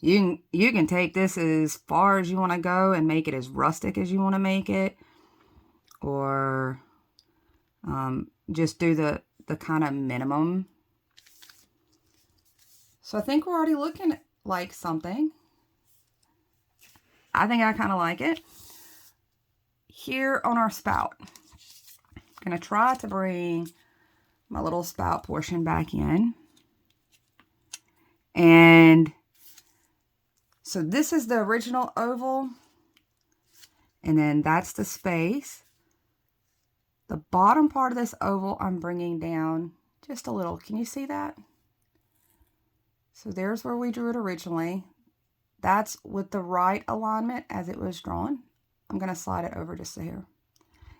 You can take this as far as you want to go and make it as rustic as you want to make it, or just do the kind of minimum. So I think we're already looking like something. I think I kind of like it. Here on our spout, I'm going to try to bring my little spout portion back in. And so this is the original oval. And then that's the space. The bottom part of this oval I'm bringing down just a little. Can you see that? So there's where we drew it originally. That's with the right alignment as it was drawn. I'm going to slide it over just a hair.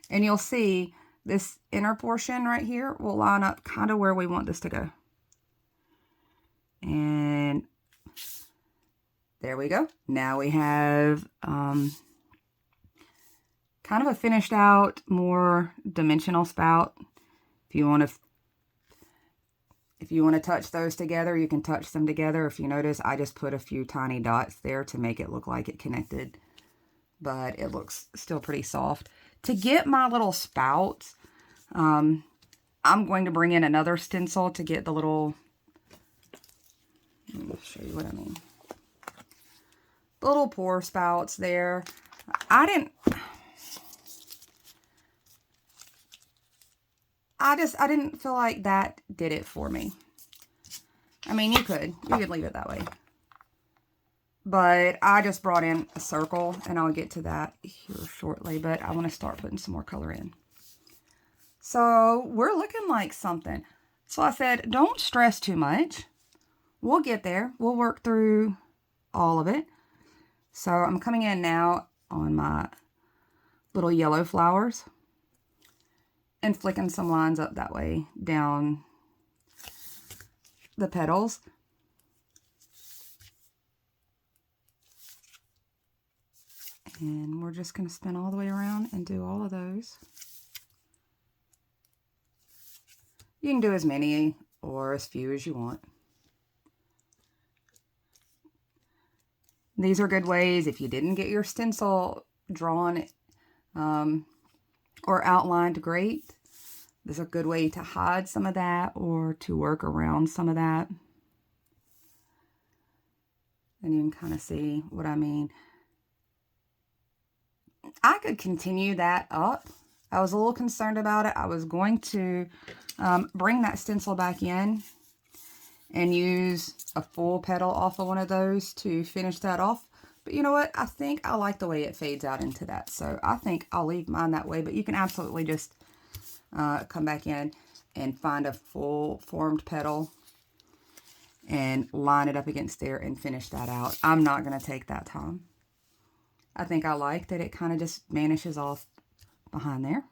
And you'll see this inner portion right here will line up kind of where we want this to go. And there we go. Now we have kind of a finished out, more dimensional spout. If you want to touch those together, you can touch them together. If you notice, I just put a few tiny dots there to make it look like it connected, but it looks still pretty soft. To get my little spouts, I'm going to bring in another stencil to get the little, let me show you what I mean. The little pour spouts there. I didn't feel like that did it for me. I mean, you could leave it that way. But I just brought in a circle, and I'll get to that here shortly, but I want to start putting some more color in. So we're looking like something. So I said, don't stress too much. We'll get there. We'll work through all of it. So I'm coming in now on my little yellow flowers and flicking some lines up that way down the petals. And we're just going to spin all the way around and do all of those. You can do as many or as few as you want. These are good ways if you didn't get your stencil drawn or outlined great. This is a good way to hide some of that or to work around some of that. And you can kind of see what I mean. I could continue that up. I was a little concerned about it. I was going to bring that stencil back in and use a full petal off of one of those to finish that off. But you know what? I think I like the way it fades out into that. So I think I'll leave mine that way. But you can absolutely just come back in and find a full formed petal and line it up against there and finish that out. I'm not going to take that time. I think I like that it kind of just vanishes off behind there.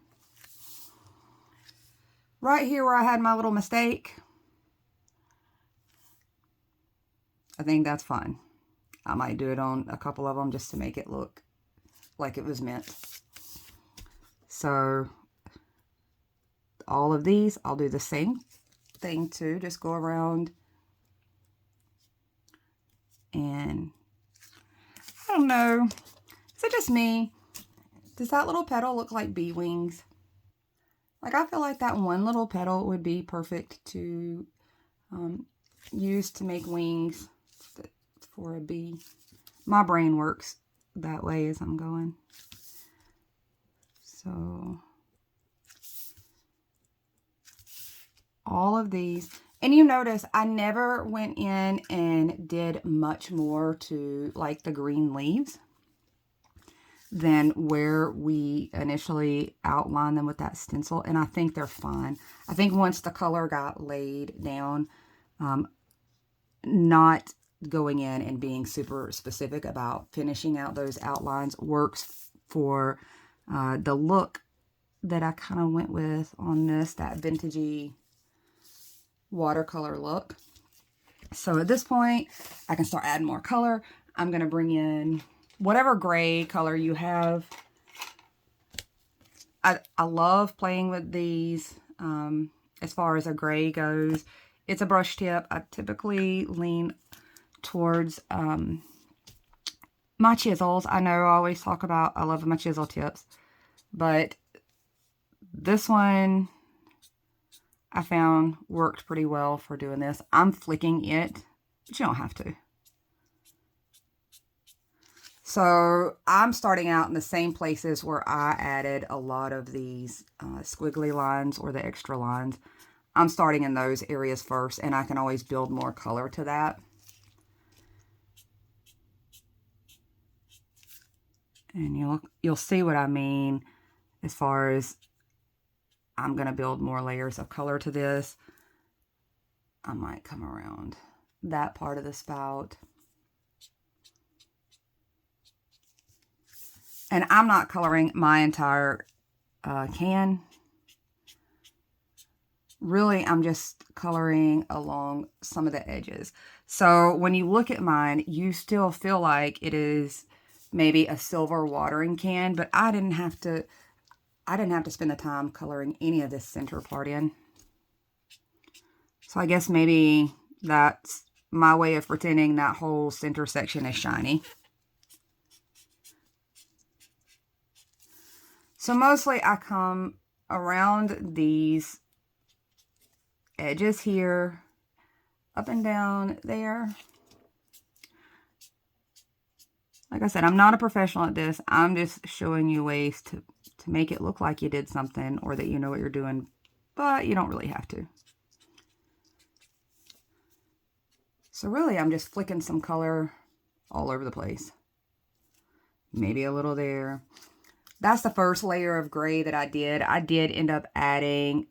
Right here where I had my little mistake, I think that's fine. I might do it on a couple of them just to make it look like it was meant. So all of these, I'll do the same thing too. Just go around and I don't know. Is it just me? Does that little petal look like bee wings? Like I feel like that one little petal would be perfect to use to make wings for a bee. My brain works that way as I'm going. So all of these, and you notice I never went in and did much more to like the green leaves than where we initially outlined them with that stencil, and I think they're fine. I think once the color got laid down, not going in and being super specific about finishing out those outlines works for the look that I kind of went with on this, that vintagey watercolor look. So at this point, I can start adding more color. I'm going to bring in whatever gray color you have. I love playing with these as far as a gray goes. It's a brush tip. I typically lean towards my chisels. I know I always talk about I love my chisel tips, but this one I found worked pretty well for doing this. I'm flicking it, but you don't have to. So I'm starting out in the same places where I added a lot of these squiggly lines or the extra lines. I'm starting in those areas first, and I can always build more color to that. And you'll see what I mean as far as I'm going to build more layers of color to this. I might come around that part of the spout. And I'm not coloring my entire can. Really, I'm just coloring along some of the edges. So when you look at mine, you still feel like it is maybe a silver watering can, but I didn't have to spend the time coloring any of this center part in. So I guess maybe that's my way of pretending that whole center section is shiny. So mostly I come around these edges here, up and down there. Like I said, I'm not a professional at this. I'm just showing you ways to make it look like you did something or that you know what you're doing, but you don't really have to. So really, I'm just flicking some color all over the place. Maybe a little there. That's the first layer of gray that I did. I did end up adding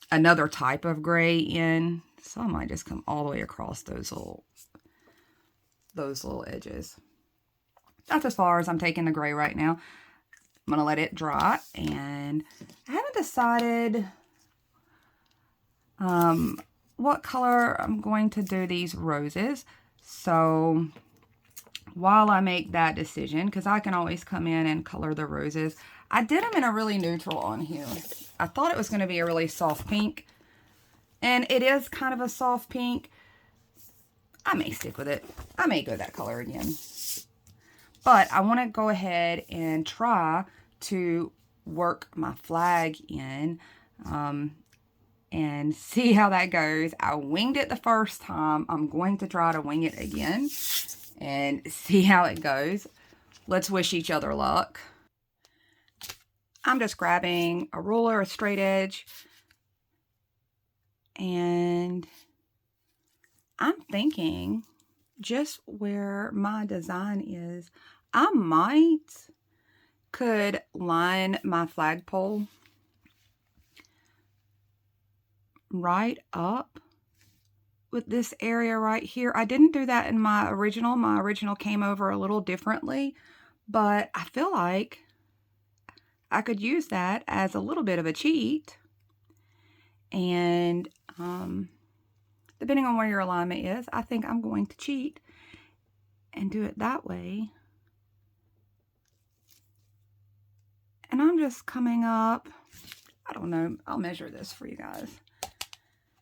another type of gray in. So I might just come all the way across those little edges. That's as far as I'm taking the gray right now. I'm going to let it dry, and I haven't decided what color I'm going to do these roses. So while I make that decision, because I can always come in and color the roses, I did them in a really neutral on here. I thought it was going to be a really soft pink, and it is kind of a soft pink. I may stick with it. I may go that color again. But I want to go ahead and try to work my flag in and see how that goes. I winged it the first time. I'm going to try to wing it again and see how it goes. Let's wish each other luck. I'm just grabbing a ruler, a straight edge, and I'm thinking just where my design is, I could line my flagpole right up with this area right here. I didn't do that in my original. My original came over a little differently, but I feel like I could use that as a little bit of a cheat. And depending on where your alignment is, I think I'm going to cheat and do it that way. And I'm just coming up, I don't know, I'll measure this for you guys.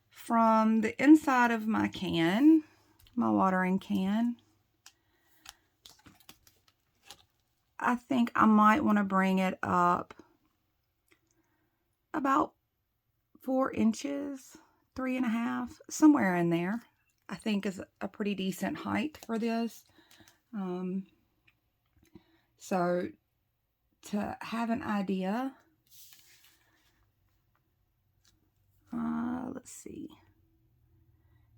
From the inside of my can, my watering can, I think I might want to bring it up about 4 inches, 3.5, somewhere in there. I think is a pretty decent height for this. So to have an idea, let's see.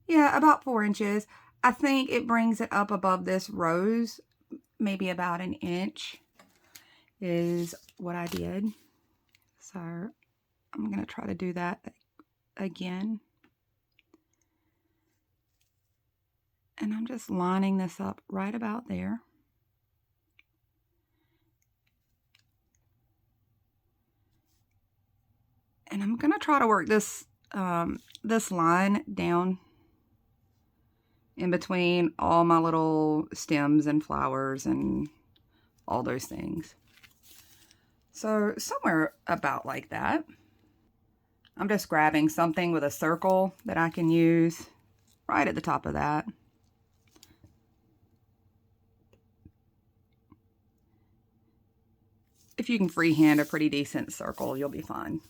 Yeah, about 4 inches. I think it brings it up above this rose, maybe about an inch is what I did. So I'm going to try to do that again. And I'm just lining this up right about there. And I'm going to try to work this this line down in between all my little stems and flowers and all those things. So somewhere about like that. I'm just grabbing something with a circle that I can use right at the top of that. If you can freehand a pretty decent circle, you'll be fine.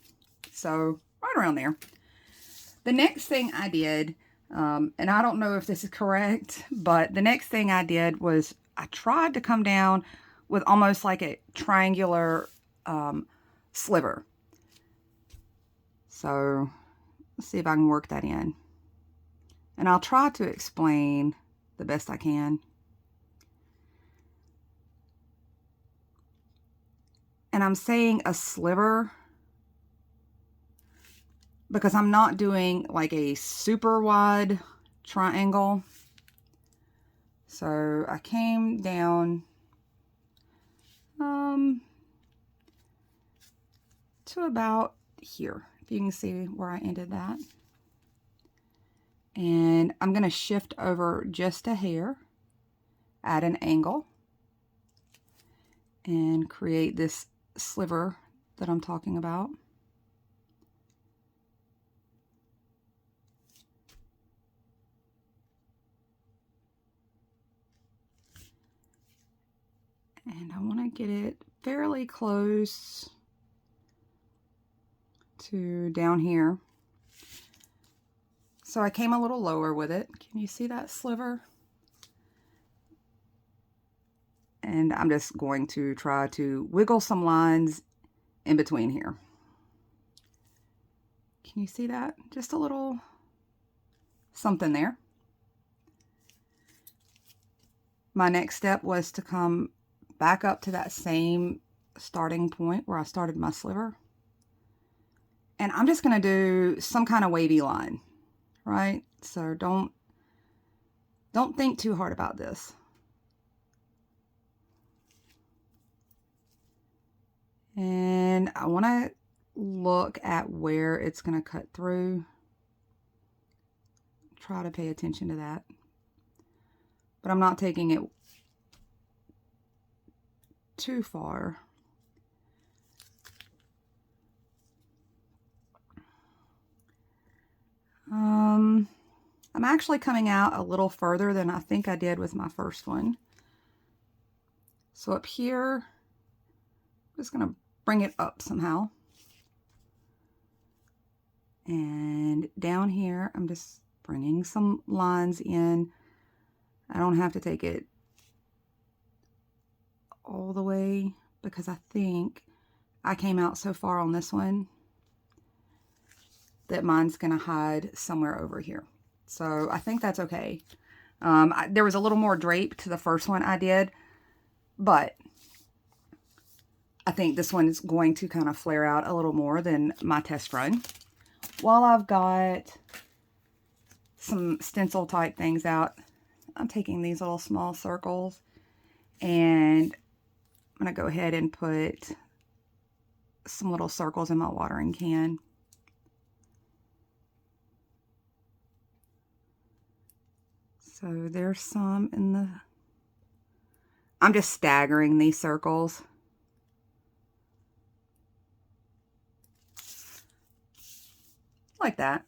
So right around there. The next thing I did, and I don't know if this is correct, but the next thing I did was I tried to come down with almost like a triangular sliver. So let's see if I can work that in. And I'll try to explain the best I can. And I'm saying a sliver because I'm not doing like a super wide triangle. So I came down to about here. If you can see where I ended that. And I'm going to shift over just a hair at an angle and create this sliver that I'm talking about. And I want to get it fairly close to down here. So I came a little lower with it. Can you see that sliver? And I'm just going to try to wiggle some lines in between here. Can you see that? Just a little something there. My next step was to come back up to that same starting point where I started my sliver. And I'm just going to do some kind of wavy line, right? So don't think too hard about this. And I want to look at where it's going to cut through. Try to pay attention to that. But I'm not taking it too far. I'm actually coming out a little further than I think I did with my first one. So up here, I'm just going to bring it up somehow. And down here, I'm just bringing some lines in. I don't have to take it all the way because I think I came out so far on this one that mine's going to hide somewhere over here. So I think that's okay. There was a little more drape to the first one I did, but I think this one is going to kind of flare out a little more than my test run. While I've got some stencil type things out, I'm taking these little small circles and I'm going to go ahead and put some little circles in my watering can. So there's some in the... I'm just staggering these circles. Like that.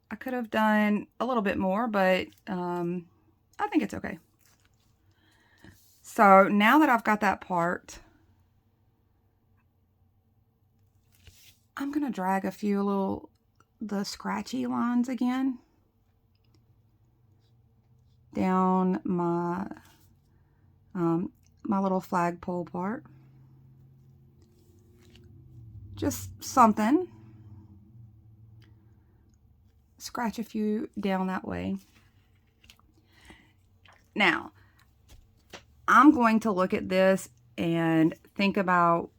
I could have done a little bit more, but I think it's okay. So now that I've got that part, I'm going to drag a few the scratchy lines again down my my little flagpole part. Just something. Scratch a few down that way. Now, I'm going to look at this and think about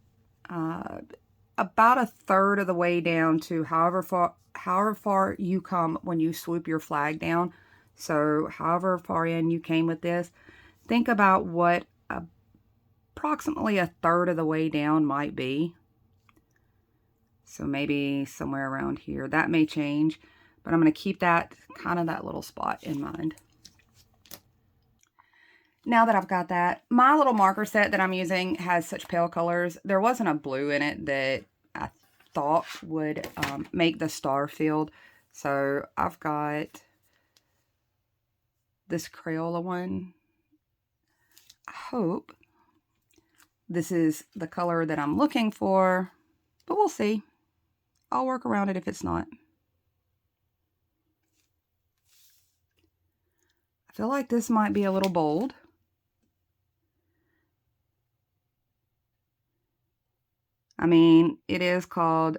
a third of the way down to however far you come when you swoop your flag down. So however far in you came with this, think about what approximately a third of the way down might be. So maybe somewhere around here. That may change, but I'm going to keep that kind of that little spot in mind. Now that I've got that, my little marker set that I'm using has such pale colors. There wasn't a blue in it that I thought would make the star field. So I've got this Crayola one. I hope this is the color that I'm looking for, but we'll see. I'll work around it if it's not. I feel like this might be a little bold. I mean, it is called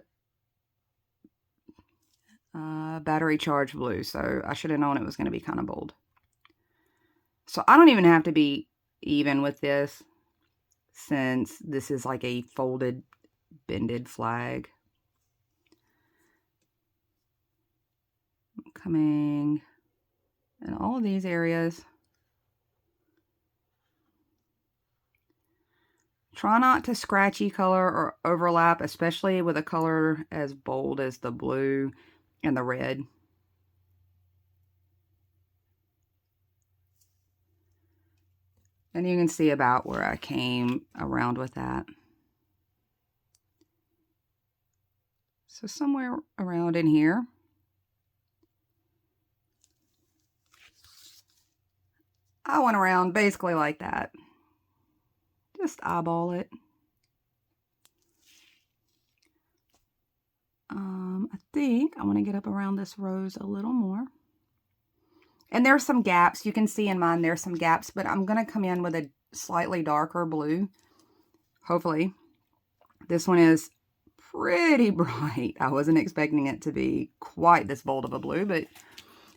battery charged blue, so I should have known it was going to be kind of bold. So I don't even have to be even with this, since this is like a folded, bended flag. I'm coming in all of these areas. Try not to scratchy color or overlap, especially with a color as bold as the blue and the red. And you can see about where I came around with that. So somewhere around in here. I went around basically like that. Just eyeball it. I think I want to get up around this rose a little more. And there's some gaps. You can see in mine there's some gaps, but I'm going to come in with a slightly darker blue. Hopefully. This one is pretty bright. I wasn't expecting it to be quite this bold of a blue, but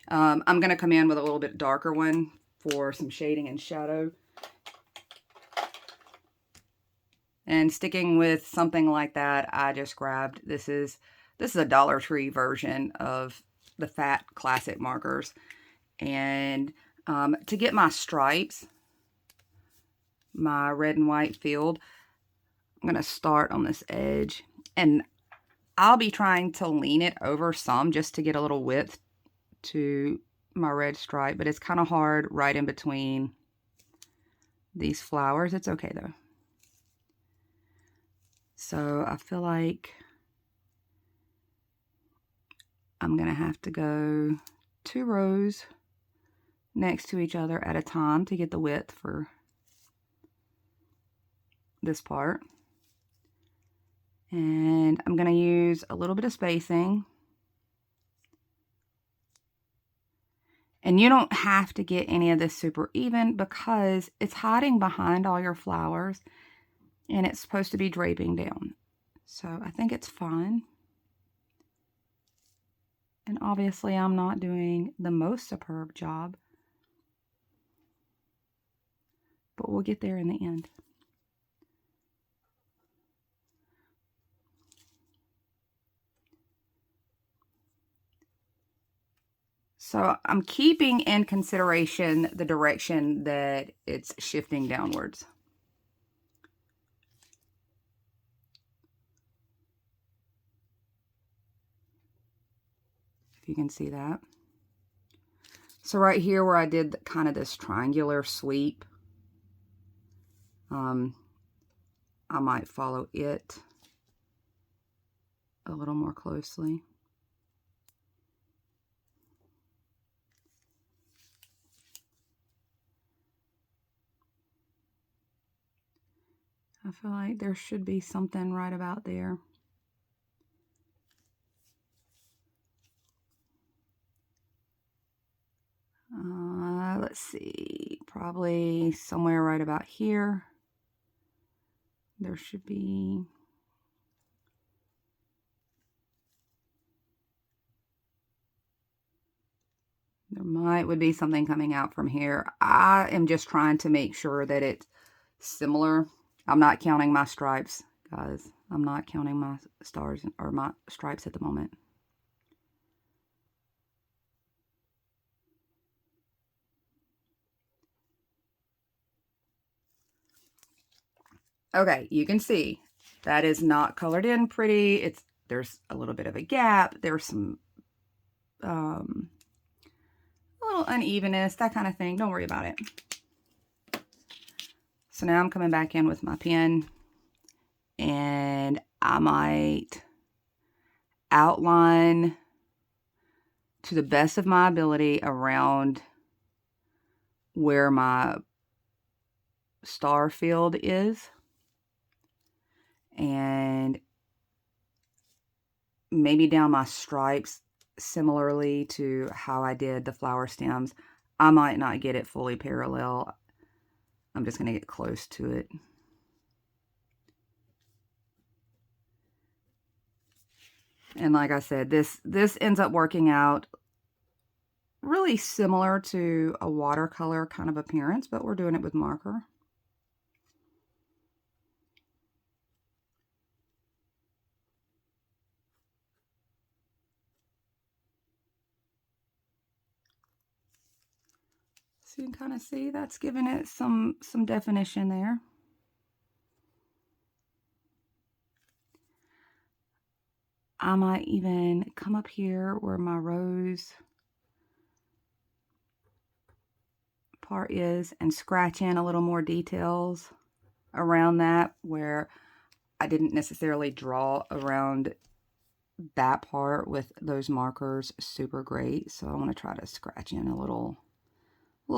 I'm going to come in with a little bit darker one for some shading and shadow. And sticking with something like that, I just grabbed, this is a Dollar Tree version of the Fat Classic markers. And to get my stripes, my red and white field, I'm going to start on this edge. And I'll be trying to lean it over some just to get a little width to my red stripe. But it's kind of hard right in between these flowers. It's okay though. So I feel like I'm going to have to go 2 rows next to each other at a time to get the width for this part. And I'm going to use a little bit of spacing. And you don't have to get any of this super even because it's hiding behind all your flowers and it's supposed to be draping down. So I think it's fine. And obviously I'm not doing the most superb job, but we'll get there in the end. So I'm keeping in consideration the direction that it's shifting downwards. If you can see that. So right here where I did kind of this triangular sweep, I might follow it a little more closely. I feel like there should be something right about there. let's see, probably somewhere right about here. There should be, would be something coming out from here. I am just trying to make sure that it's similar. I'm not counting my stripes, guys. I'm not counting my stars or my stripes at the moment. Okay, you can see that is not colored in pretty. There's a little bit of a gap. There's some a little unevenness, that kind of thing. Don't worry about it. So now I'm coming back in with my pen, and I might outline to the best of my ability around where my star field is, and maybe down my stripes similarly to how I did the flower stems. I might not get it fully parallel. I'm just going to get close to it. And like I said, this ends up working out really similar to a watercolor kind of appearance, but we're doing it with marker. So you can kind of see that's giving it some definition there. I might even come up here where my rose part is and scratch in a little more details around that where I didn't necessarily draw around that part with those markers super great. So I want to try to scratch in a little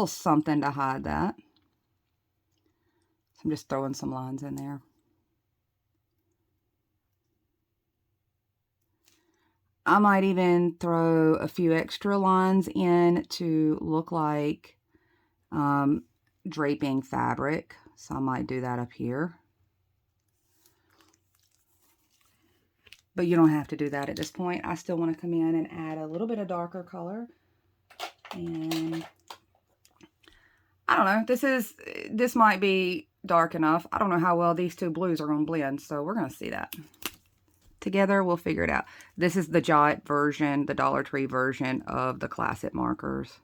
something to hide that. So I'm just throwing some lines in there. I might even throw a few extra lines in to look like draping fabric. So I might do that up here. But you don't have to do that at this point. I still want to come in and add a little bit of darker color. And I don't know, this might be dark enough. I don't know how well these two blues are going to blend, so we're going to see that. Together, we'll figure it out. This is the Jot version, the Dollar Tree version of the classic markers.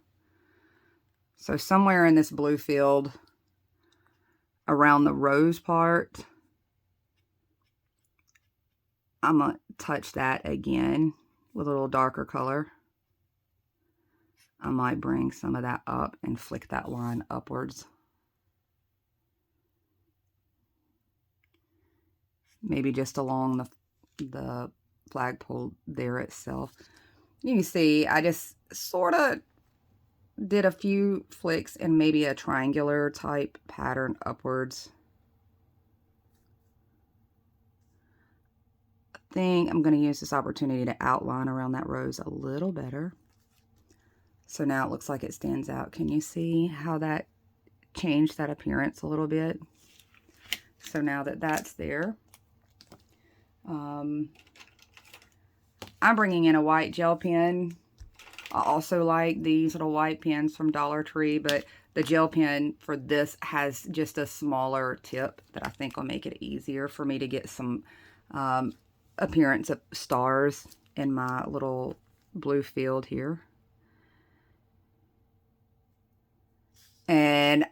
So somewhere in this blue field, around the rose part, I'm going to touch that again with a little darker color. I might bring some of that up and flick that line upwards. Maybe just along the flagpole there itself. You can see I just sort of did a few flicks and maybe a triangular type pattern upwards. I think I'm going to use this opportunity to outline around that rose a little better. So now it looks like it stands out. Can you see how that changed that appearance a little bit? So now that that's there, I'm bringing in a white gel pen. I also like these little white pens from Dollar Tree, but the gel pen for this has just a smaller tip that I think will make it easier for me to get some appearance of stars in my little blue field here. And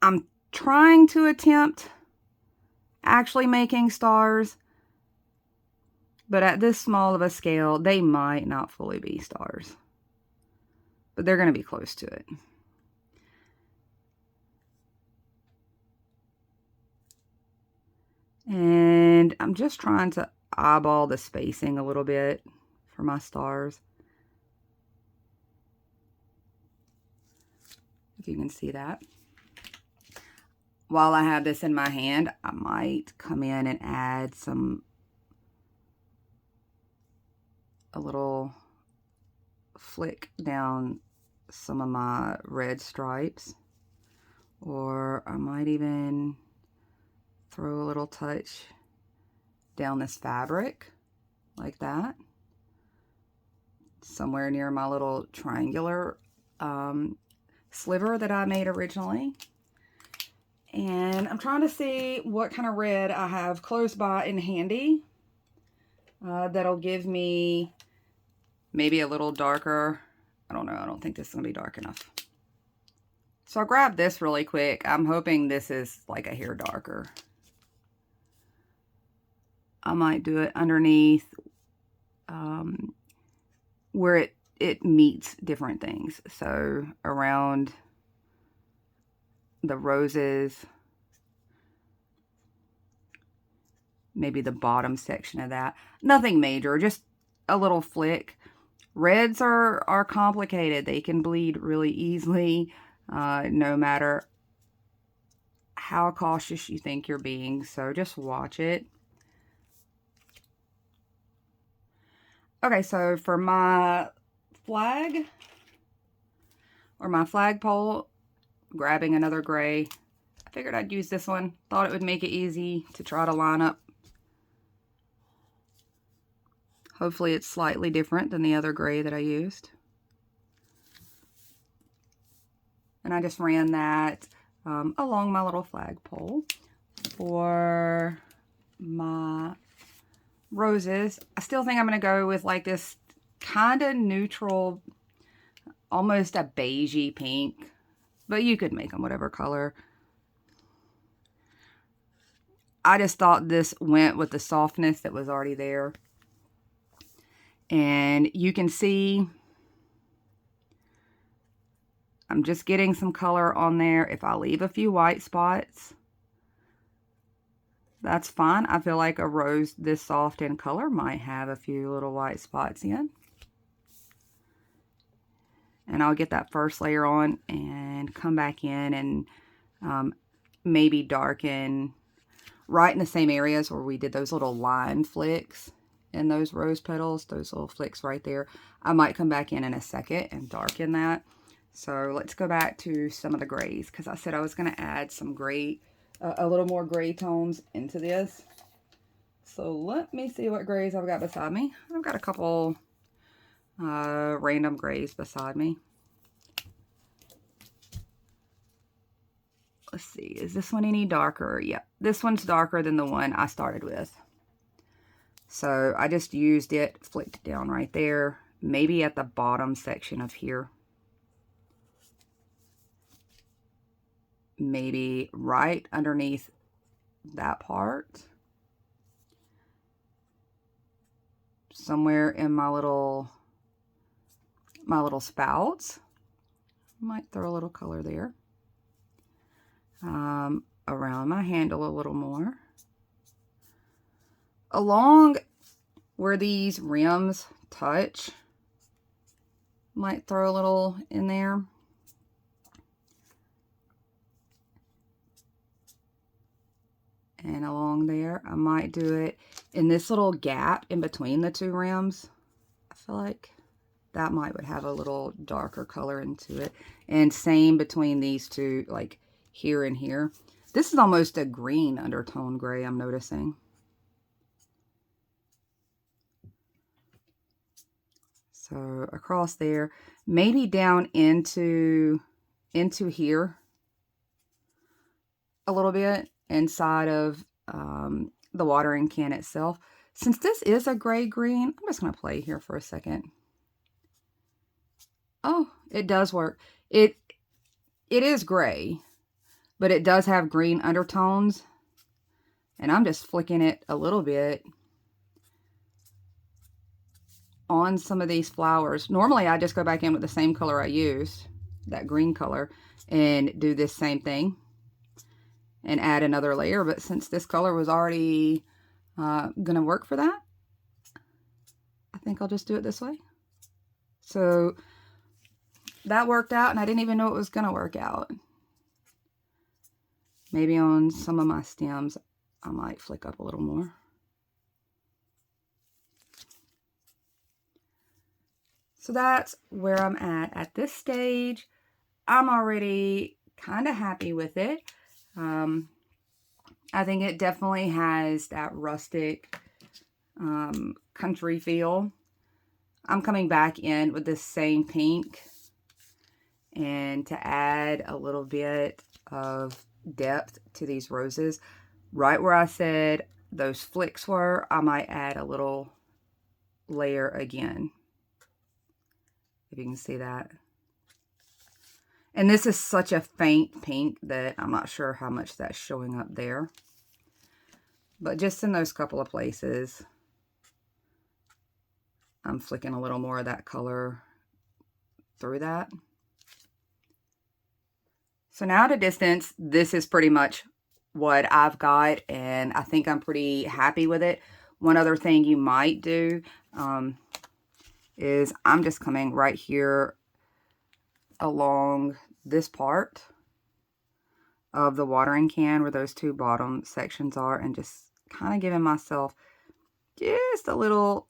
I'm trying to attempt actually making stars, but at this small of a scale, they might not fully be stars, but they're going to be close to it. And I'm just trying to eyeball the spacing a little bit for my stars. If you can see that. While I have this in my hand, I might come in and add a little flick down some of my red stripes, or I might even throw a little touch down this fabric like that, somewhere near my little triangular sliver that I made originally. And I'm trying to see what kind of red I have close by and handy that'll give me maybe a little darker. I don't know. I don't think this is going to be dark enough. So I'll grab this really quick. I'm hoping this is like a hair darker. I might do it underneath where it meets different things. So around the roses, maybe the bottom section of that. Nothing major, just a little flick. Reds are complicated. They can bleed really easily, no matter how cautious you think you're being. So just watch it. Okay, so for my flag, or my flagpole, grabbing another gray. I figured I'd use this one. Thought it would make it easy to try to line up. Hopefully it's slightly different than the other gray that I used. And I just ran that along my little flagpole. For my roses, I still think I'm going to go with like this kind of neutral, almost a beigey pink, but you could make them whatever color. I just thought this went with the softness that was already there. And you can see I'm just getting some color on there. If I leave a few white spots, that's fine. I feel like a rose this soft in color might have a few little white spots in. And I'll get that first layer on and come back in and maybe darken right in the same areas where we did those little line flicks in those rose petals, those little flicks right there. I might come back in a second and darken that. So let's go back to some of the grays, because I said I was going to add some gray, a little more gray tones into this. So let me see what grays I've got beside me. I've got a couple random grays beside me. Let's see, is this one any darker? Yep, this one's darker than the one I started with. So I just used it, flicked down right there, maybe at the bottom section of here. Maybe right underneath that part. Somewhere in my little spouts. Might throw a little color there. Around my handle a little more. Along where these rims touch, might throw a little in there. And along there, I might do it in this little gap in between the two rims. I feel like that would have a little darker color into it. And same between these two, like here and here. This is almost a green undertone gray, I'm noticing. So across there, maybe down into here a little bit, inside of the watering can itself. Since this is a gray green, I'm just going to play here for a second. Oh, it does work. It is gray, but it does have green undertones. And I'm just flicking it a little bit on some of these flowers. Normally, I just go back in with the same color I used, that green color, and do this same thing and add another layer. But since this color was already gonna work for that, I think I'll just do it this way. So that worked out, and I didn't even know it was gonna work out. Maybe on some of my stems, I might flick up a little more. So that's where I'm at this stage. I'm already kind of happy with it. I think it definitely has that rustic country feel. I'm coming back in with this same pink, and to add a little bit of depth to these roses, right where I said those flicks were, I might add a little layer again, if you can see that. And this is such a faint pink that I'm not sure how much that's showing up there. But just in those couple of places, I'm flicking a little more of that color through that. So now at a distance, this is pretty much what I've got, and I think I'm pretty happy with it. One other thing you might do is I'm just coming right here along this part of the watering can where those two bottom sections are, and just kind of giving myself just a little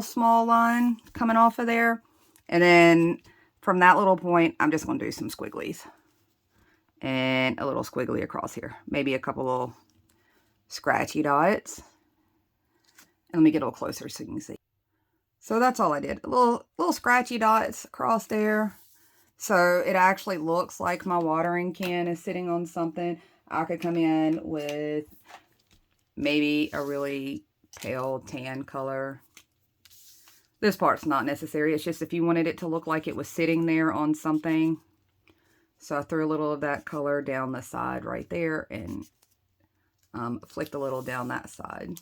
small line coming off of there. And then from that little point, I'm just going to do some squigglies and a little squiggly across here, maybe a couple little scratchy dots. And let me get a little closer so you can see. So that's all I did, a little scratchy dots across there. So it actually looks like my watering can is sitting on something. I could come in with maybe a really pale tan color. This part's not necessary. It's just if you wanted it to look like it was sitting there on something. So I threw a little of that color down the side right there and flicked a little down that side.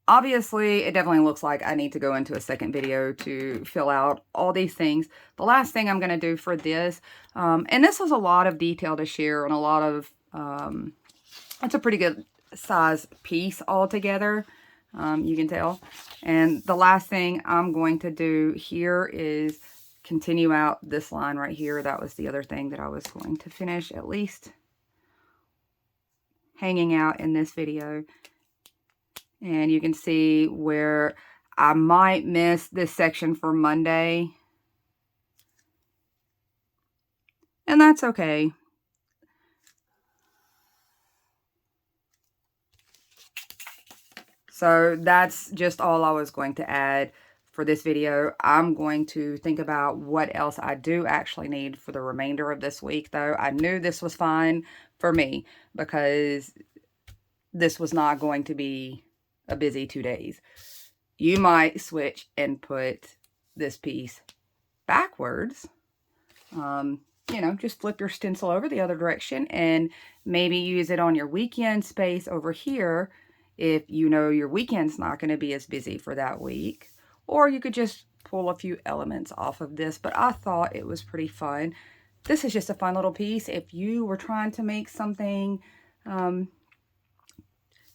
Obviously, it definitely looks like I need to go into a second video to fill out all these things. The last thing I'm going to do for this, and this was a lot of detail to share on a lot of, it's a pretty good size piece altogether, you can tell. And the last thing I'm going to do here is continue out this line right here. That was the other thing that I was going to finish, at least hanging out in this video. And you can see where I might miss this section for Monday. And that's okay. So that's just all I was going to add for this video. I'm going to think about what else I do actually need for the remainder of this week, though. I knew this was fine for me because this was not going to be a busy 2 days. You might switch and put this piece backwards. You know, just flip your stencil over the other direction and maybe use it on your weekend space over here if you know your weekend's not going to be as busy for that week. Or you could just pull a few elements off of this, but I thought it was pretty fun. This is just a fun little piece. If you were trying to make something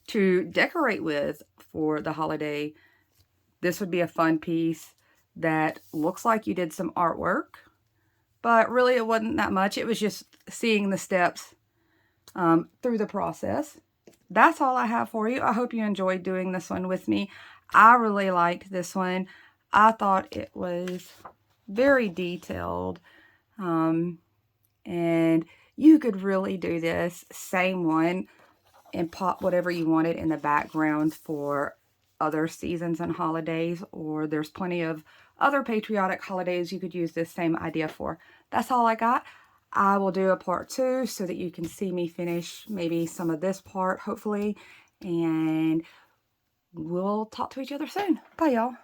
to decorate with for the holiday, this would be a fun piece that looks like you did some artwork, but really it wasn't that much. It was just seeing the steps through the process. That's all I have for you. I hope you enjoyed doing this one with me. I really liked this one. I thought it was very detailed, and you could really do this same one and pop whatever you wanted in the background for other seasons and holidays, or there's plenty of other patriotic holidays you could use this same idea for. That's all I got. I will do a part 2 so that you can see me finish maybe some of this part, hopefully, and we'll talk to each other soon. Bye, y'all.